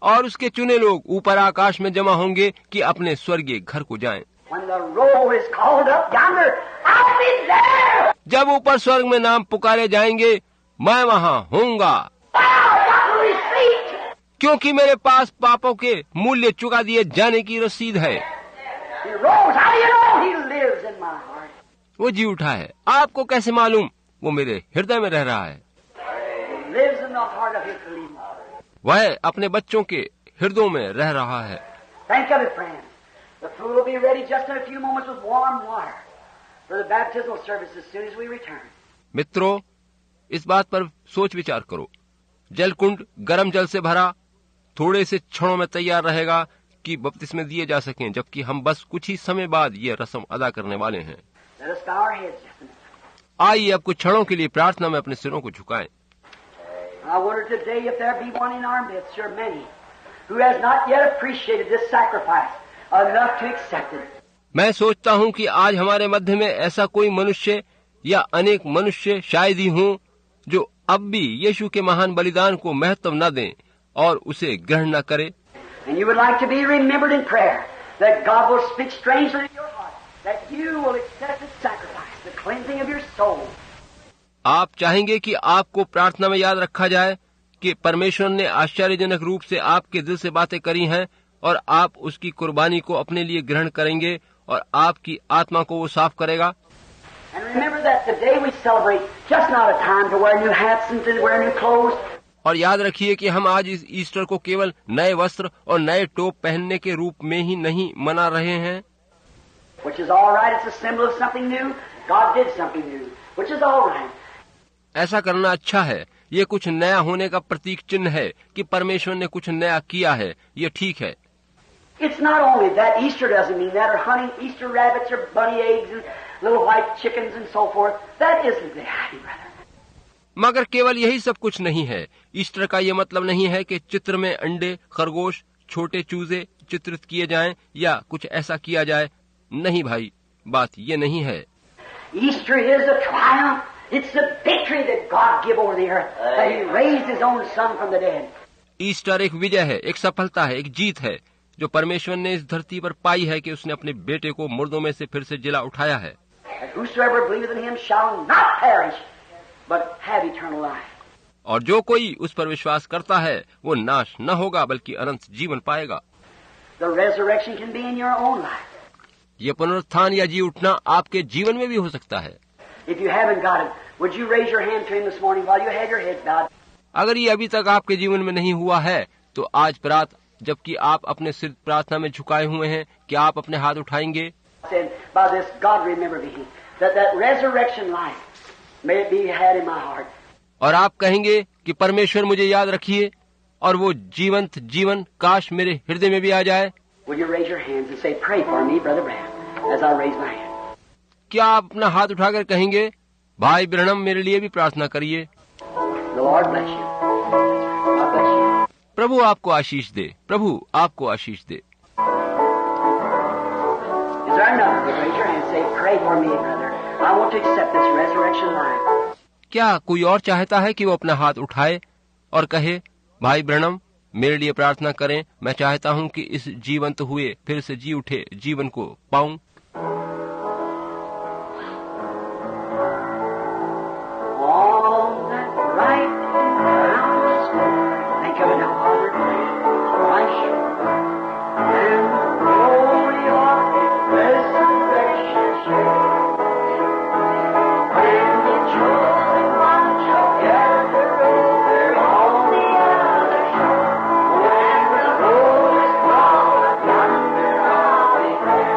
और उसके चुने लोग ऊपर आकाश में जमा होंगे कि अपने स्वर्गीय घर को जाएं। When the roll is called up yonder, I'll be there. जब ऊपर स्वर्ग में नाम पुकारे जाएंगे, मैं वहाँ होऊंगा, I got the receipt. क्योंकि मेरे पास पापों के मूल्य चुका दिए जाने की रसीद है। He rose. How do you know He lives in my heart? वो जी उठा है। आपको कैसे मालूम? वो मेरे हृदय में रह रहा है। He lives in the heart of His believing. वह अपने बच्चों के हृदयों में रह रहा है। Think of it, friends. The food will be ready just in a few moments with warm water for the baptismal service as soon as we return. मित्रों, इस बात पर सोच विचार करो। जलकुंड गर्म जल से भरा थोड़े से क्षणों में तैयार रहेगा कि बपतिस्मे दिए जा सकें, जबकि हम बस कुछ ही समय बाद ये रस्म अदा करने वाले हैं। Let us bow our heads just a minute. आइए अब कुछ क्षणों के लिए प्रार्थना में अपने सिरों को झुकाएं। I wonder today if there be one in our midst, or many, who has not yet appreciated this sacrifice enough to accept it. मैं सोचता हूं कि आज हमारे मध्य में ऐसा कोई मनुष्य या अनेक मनुष्य शायद ही हों जो अब भी यीशु के महान बलिदान को महत्व न दें और उसे ग्रहण न करें। And you would like to be remembered in prayer, that God will speak strangely to your heart, that you will accept His sacrifice, the cleansing of your soul. आप चाहेंगे कि आपको प्रार्थना में याद रखा जाए कि परमेश्वर ने आश्चर्यजनक रूप से आपके दिल से बातें करी हैं और आप उसकी कुर्बानी को अपने लिए ग्रहण करेंगे और आपकी आत्मा को वो साफ करेगा। And remember that the day we celebrate, just not a time to wear new hats and to wear new clothes. और याद रखिए कि हम आज इस ईस्टर को केवल नए वस्त्र और नए टोप पहनने के रूप में ही नहीं मना रहे हैं, Which is all right. It's a symbol of something new. God did something new, which is all right. ऐसा करना अच्छा है। ये कुछ नया होने का प्रतीक चिन्ह है कि परमेश्वर ने कुछ नया किया है, ये ठीक है। It's not only that. Easter doesn't mean that, or hunting Easter rabbits or bunny eggs and little white chickens and so forth. That isn't the idea, brother. मगर केवल यही सब कुछ नहीं है। ईस्टर का ये मतलब नहीं है कि चित्र में अंडे, खरगोश, छोटे चूजे चित्रित किए जाएं या कुछ ऐसा किया जाए। नहीं भाई, बात ये नहीं है। Easter is a triumph. It's the victory that God gave over the earth, that He raised His own Son from the dead. Easter एक विजय है, एक सफलता है, एक जीत है जो परमेश्वर ने इस धरती पर पाई है कि उसने अपने बेटे को मुर्दों में से फिर से जिला उठाया है। That whosoever believeth in Him shall not perish, but have eternal life. और जो कोई उस पर विश्वास करता है वो नाश न होगा बल्कि अनंत जीवन पाएगा। The resurrection can be in your own life. ये पुनरुत्थान या जी उठना आपके जीवन में भी हो सकता है। If you haven't got it, would you raise your hand to Him this morning while you have your head bowed? अगर ये अभी तक आपके जीवन में नहीं हुआ है तो आज रात जबकि आप अपने सिर प्रार्थना में झुकाए हुए हैं, क्या आप अपने हाथ उठाएंगे? Said, by this, God remember me, that resurrection life may it be had in my heart. और आप कहेंगे कि परमेश्वर मुझे याद रखिए और वो जीवंत जीवन काश मेरे हृदय में भी आ जाए। Will you raise your hands and say, pray for me, Brother Branham, as I raise my hand? क्या आप अपना हाथ उठाकर कहेंगे, भाई ब्रहणम मेरे लिए भी प्रार्थना करिए। The Lord bless you. God bless you. प्रभु आपको आशीष दे, प्रभु आपको आशीष दे। Is there another? Would raise your hand and say, pray for me, brother. I want to accept this resurrection life. क्या कोई और चाहता है कि वो अपना हाथ उठाए और कहे, भाई ब्रहणम मेरे लिए प्रार्थना करें, मैं चाहता हूं कि इस जीवंत हुए फिर से जी उठे जीवन को पाऊं। On that bright mountain's think of it now, Father. Christ and glory of resurrection share. When the chosen one shall gather over on the other shore, when the roll is called yonder I'll be there.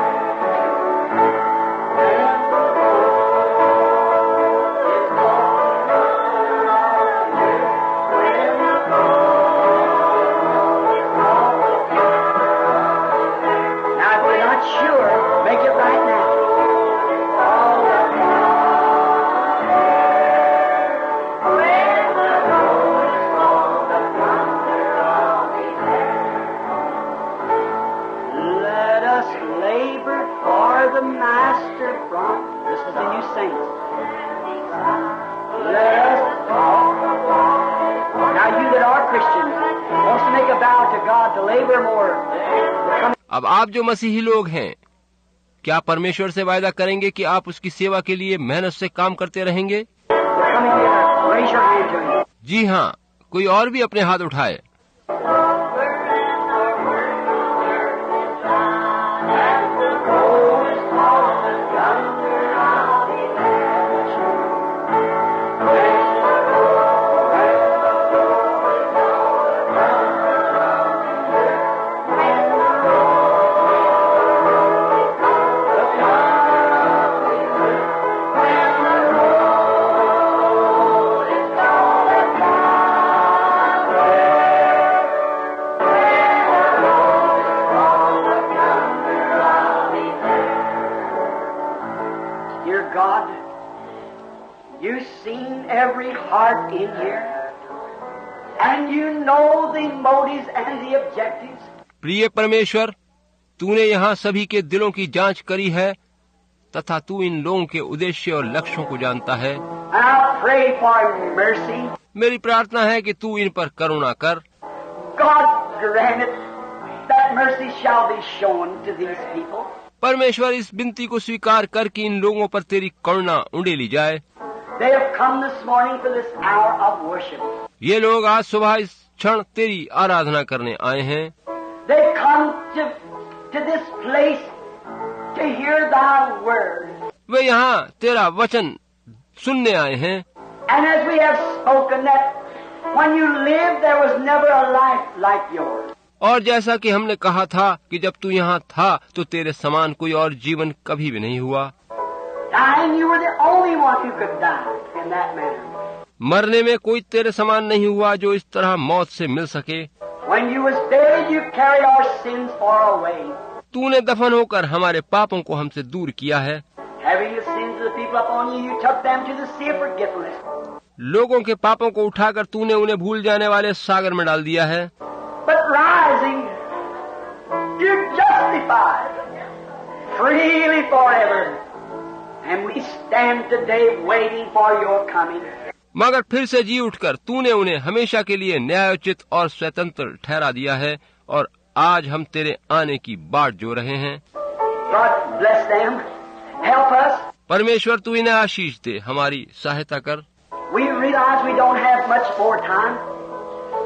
labor for the Master from, this is the new saints. Let us all. Now you that are Christians, wants to make a vow to God to labor more. अब आप जो मसीही लोग हैं, क्या परमेश्वर से वायदा करेंगे कि आप उसकी सेवा के लिए मेहनत से काम करते रहेंगे? जी हाँ, कोई और भी अपने हाथ उठाए। Every heart in here, and you know the motives and the objectives. प्रिय परमेश्वर, तूने यहाँ सभी के दिलों की जांच करी है तथा तू इन लोगों के उद्देश्य और लक्ष्यों को जानता है। I pray for mercy. मेरी प्रार्थना है कि तू इन पर करुणा कर। God grant it that mercy shall be shown to these people. परमेश्वर, इस विनती को स्वीकार कर कि इन लोगों पर तेरी करुणा उंडेली जाए। They have come this morning for this hour of worship. ये लोग आज सुबह इस क्षण तेरी आराधना करने आए हैं। They come to this place to hear thy word. वे यहाँ तेरा वचन सुनने आए हैं। And as we have spoken that when you lived there was never a life like yours. और जैसा कि हमने कहा था कि जब तू यहाँ था तो तेरे समान कोई और जीवन कभी भी नहीं हुआ। Dying, you were the only one who could die in that manner. मरने में कोई तेरे समान नहीं हुआ जो इस तरह मौत से मिल सके। When you was buried, you carried our sins far away. तूने दफन होकर हमारे पापों को हमसे दूर किया है। Having the sins of the people upon you, you took them to the sea of forgetfulness. लोगों के पापों को उठाकर तूने उन्हें भूल जाने वाले सागर में डाल दिया है। But rising, you justified freely forever. And we stand today waiting for your coming. मगर फिर से जी उठकर तूने उन्हें हमेशा के लिए न्यायोचित और स्वतंत्र ठहरा दिया है और आज हम तेरे आने की बाट जो रहे हैं। God bless them. Help us. परमेश्वर, तू इन्हें आशीष दे, हमारी सहायता कर। We realize we don't have much more time,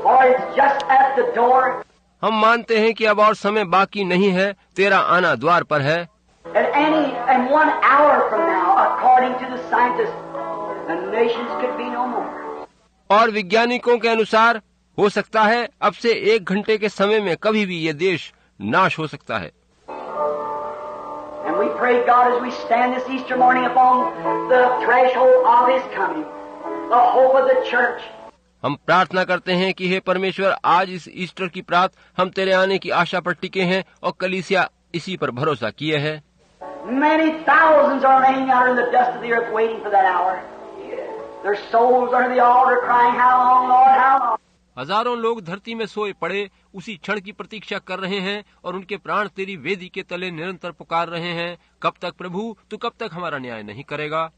for it's just at the door. हम मानते हैं कि अब और समय बाकी नहीं है, तेरा आना द्वार पर है। And 1 hour from now, according to the scientists, the nations could be no more. और वैज्ञानिकों के अनुसार हो सकता है अब से 1 घंटे के समय में कभी भी ये देश नाश हो सकता है। And we pray, God, as we stand this Easter morning upon the threshold of His coming, the hope of the church. हम प्रार्थना करते हैं कि हे परमेश्वर, आज इस ईस्टर की प्रात हम तेरे आने की आशा पर टिके हैं और कलीसिया इसी पर भरोसा किए हैं। Many thousands are laying out in the dust of the earth waiting for that hour. Their souls are the altar crying, how long, Lord, how long? हजारों लोग धरती में सोए पड़े उसी क्षण की प्रतीक्षा कर रहे हैं और उनके प्राण तेरी वेदी के तले निरंतर पुकार रहे हैं, कब तक प्रभु, तू कब तक हमारा न्याय नहीं करेगा?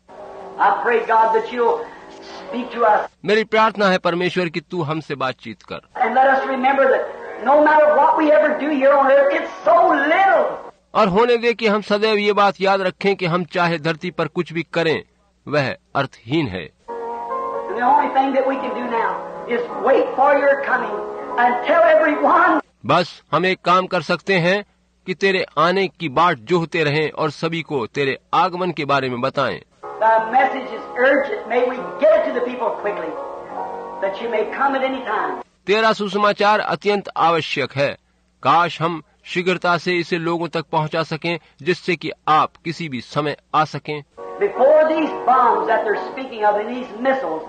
I pray, God, that you'll speak to us. मेरी प्रार्थना है परमेश्वर कि तू हमसे बातचीत कर। And let us remember that no matter what we ever do here on earth, it's so little. और होने दे कि हम सदैव ये बात याद रखें कि हम चाहे धरती पर कुछ भी करें वह अर्थहीन है। And the only thing that we can do now is wait for your coming and tell everyone. बस हम एक काम कर सकते हैं कि तेरे आने की बाट जोहते रहें और सभी को तेरे आगमन के बारे में बताएं। The message is urgent. May we get it to the people quickly, that you may come at any time. तेरा सुसमाचार अत्यंत आवश्यक है, काश हम शीघ्रता से इसे लोगों तक पहुंचा सकें जिससे कि आप किसी भी समय आ सकें। Before these bombs that they're speaking of and these missiles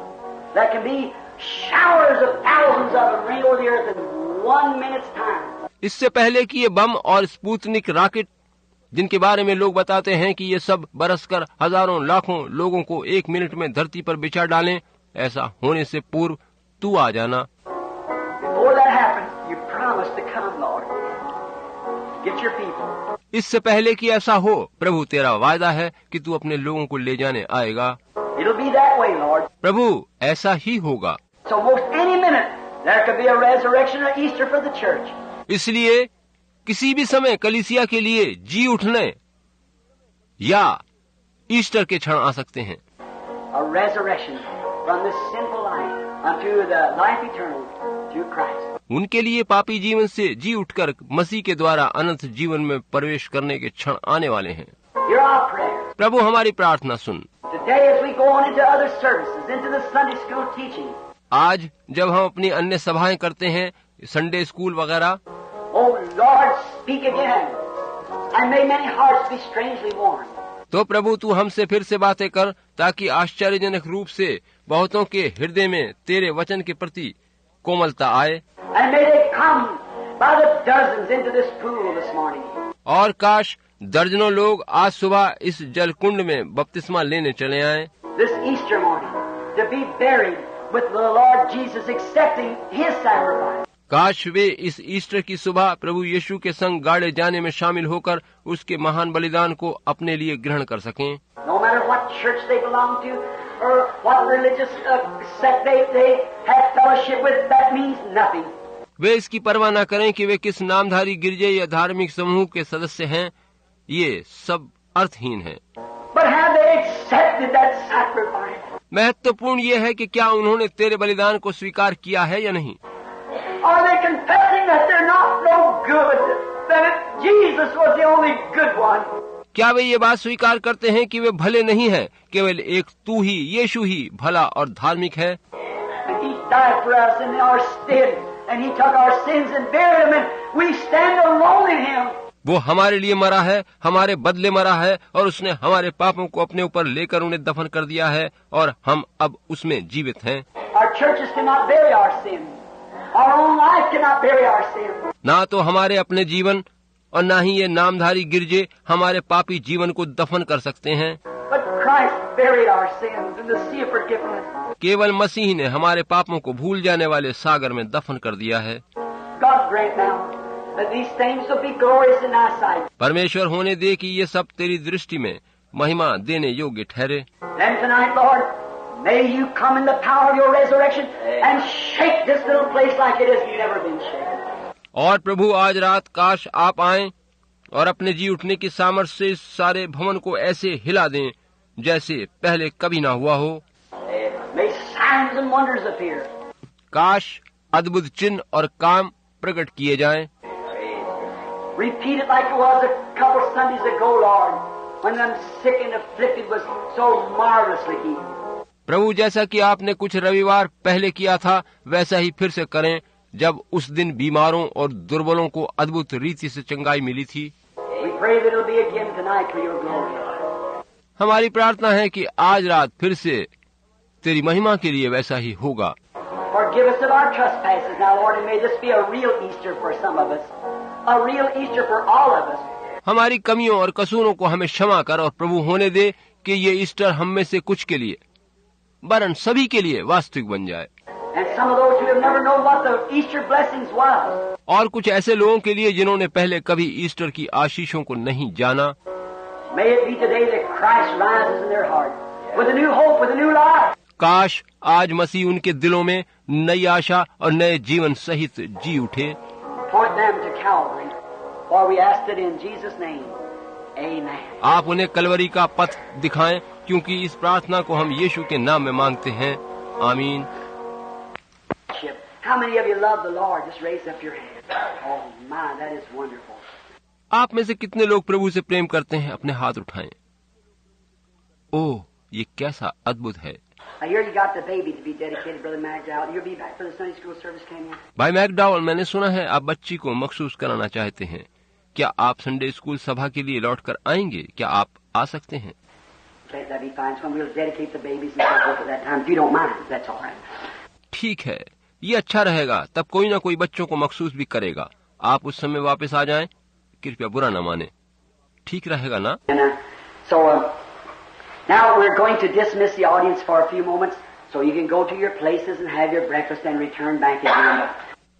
that can be showers of thousands of them rain over the earth in 1 minute's time. इससे पहले कि ये बम और स्पुतनिक रॉकेट जिनके बारे में लोग बताते हैं कि ये सब बरसकर हजारों लाखों लोगों को 1 मिनट में धरती पर बिछा डालें, ऐसा होने से पूर्व तू आ जाना। Before that happens, you promise to come, Lord. get your people. इससे पहले कि ऐसा हो, प्रभु तेरा वायदा है कि तू अपने लोगों को ले जाने आएगा। It'll be that way, Lord. प्रभु ऐसा ही होगा। So most any minute there could be a resurrection or Easter for the church. इसलिए किसी भी समय कलीसिया के लिए जी उठने या ईस्टर के क्षण आ सकते हैं। A resurrection from this sinful life unto the life eternal through Christ. उनके लिए पापी जीवन से जी उठकर मसीह के द्वारा अनंत जीवन में प्रवेश करने के क्षण आने वाले हैं। Hear our prayer. प्रभु हमारी प्रार्थना सुन। Today as we go on into other services, into the Sunday school teaching, आज जब हम अपनी अन्य सभाएं करते हैं, संडे स्कूल वगैरह, oh Lord, speak again, and may many hearts be strangely warmed. तो प्रभु तू हमसे फिर से बातें कर, ताकि आश्चर्यजनक रूप से बहुतों के हृदय में तेरे वचन के प्रति कोमलता आए। And may they come by the dozens into this pool this morning. और काश दर्जनों लोग आज सुबह इस जल कुंड में बपतिस्मा लेने चले आए। This Easter morning, to be buried with the Lord Jesus, accepting His sacrifice. काश वे इस ईस्टर की सुबह प्रभु यीशु के संग गाड़े जाने में शामिल होकर उसके महान बलिदान को अपने लिए ग्रहण कर सकें। No matter what church they belong to or what religious sect they have fellowship with, that means nothing. वे इसकी परवाह न करें कि वे किस नामधारी गिरजे या धार्मिक समूह के सदस्य हैं, ये सब अर्थहीन है। But have they accepted that sacrifice? महत्वपूर्ण ये है कि क्या उन्होंने तेरे बलिदान को स्वीकार किया है या नहीं। Are they confessing that they're not no good, that Jesus was the only good one? क्या वे ये बात स्वीकार करते हैं कि वे भले नहीं हैं, केवल एक तू ही, यीशु ही भला और धार्मिक है। And He died for us in our stead, and He took our sins and buried them, and we stand alone in Him. वो हमारे लिए मरा है, हमारे बदले मरा है, और उसने हमारे पापों को अपने ऊपर लेकर उन्हें दफन कर दिया है, और हम अब उसमें जीवित हैं। Our churches cannot bury our sins. Our own life cannot bury our sins. ना तो हमारे अपने जीवन और ना ही ये नामधारी गिरजे हमारे पापी जीवन को दफन कर सकते हैं। But Christ buried our sins in the sea of forgiveness. केवल मसीह ने हमारे पापों को भूल जाने वाले सागर में दफन कर दिया है। God grant now that these things will be glorious in Thy sight. परमेश्वर होने दे कि ये सब तेरी दृष्टि में महिमा देने योग्य ठहरे। Then tonight, Lord, may You come in the power of Your resurrection and shake this little place like it has never been shaken. और प्रभु आज रात काश आप आएं और अपने जी उठने की सामर्थ्य से इस सारे भवन को ऐसे हिला दें जैसे पहले कभी ना हुआ हो। May signs and wonders appear. काश अद्भुत चिन्ह और काम प्रकट किए जाएं। Repeat it like it was a couple Sundays ago, Lord, when them sick and afflicted was so marvelously healed. प्रभु जैसा कि आपने कुछ रविवार पहले किया था वैसा ही फिर से करें, जब उस दिन बीमारों और दुर्बलों को अद्भुत रीति से चंगाई मिली थी। We pray that it'll be again tonight for Your glory. हमारी प्रार्थना है कि आज रात फिर से तेरी महिमा के लिए वैसा ही होगा। Forgive us of our trespasses now, Lord, and may this be a real Easter for some of us, a real Easter for all of us. हमारी कमियों और कसूरों को हमें क्षमा कर और प्रभु होने दे कि ये ईस्टर हम में से कुछ के लिए, वरन सभी के लिए वास्तविक बन जाए। And some of those who have never known what the Easter blessings was. और कुछ ऐसे लोगों के लिए जिन्होंने पहले कभी ईस्टर की आशीषों को नहीं जाना। May it be today that Christ rises in their heart with a new hope, with a new life. काश आज मसीह उनके दिलों में नई आशा और नए जीवन सहित जी उठे। Point them to Calvary, for we asked it in Jesus' name. Amen. आप उन्हें कलवरी का पथ दिखाएं, क्योंकि इस प्रार्थना को हम यीशु के नाम में मांगते हैं। आमीन। How many of you love the Lord? Just raise up your hand. Oh my, that is wonderful. आप में से कितने लोग प्रभु से प्रेम करते हैं? अपने हाथ उठाएं। ओह, ये कैसा अद्भुत है। I hear you got the baby to be dedicated, Brother McDowell. You'll be back for the Sunday school service, can you? भाई मैकडॉवल, मैंने सुना है आप बच्ची को मखसूस कराना चाहते हैं। क्या आप संडे स्कूल सभा के लिए लौट कर आएंगे? क्या आप आ सकते हैं? Okay, that'd be fine. So we'll dedicate the babies and so forth at that time. If you don't mind, that's all right. ठीक है, ये अच्छा रहेगा। तब कोई ना कोई बच्चों को मखसूस भी करेगा। आप उस समय वापस आ जाएं, कृपया बुरा न माने। ठीक रहेगा ना? So now we're going to dismiss the audience for a few moments, so you can go to your places and have your breakfast and return back again.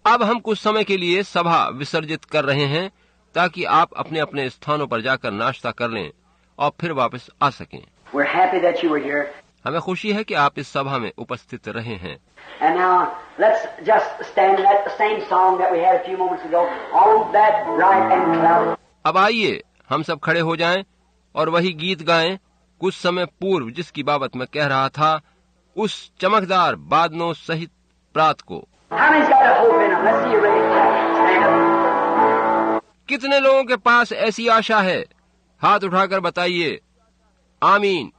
अब हम कुछ समय के लिए सभा विसर्जित कर रहे हैं ताकि आप अपने अपने स्थानों पर जाकर नाश्ता कर लें और फिर वापस आ सकें। We're happy that you were here. हमें खुशी है कि आप इस सभा में उपस्थित रहे हैं। And now let's just stand at the same song that we had a few moments ago, on that bright and clouded. अब आइए हम सब खड़े हो जाएं और वही गीत गाएं कुछ समय पूर्व जिसकी बाबत मैं कह रहा था, उस चमकदार बादलों सहित प्रात को। How many's got a hope in them? Let's see you raise your hand. Stand up. कितने लोगों के पास ऐसी आशा है? हाथ उठाकर बताइए। आमीन।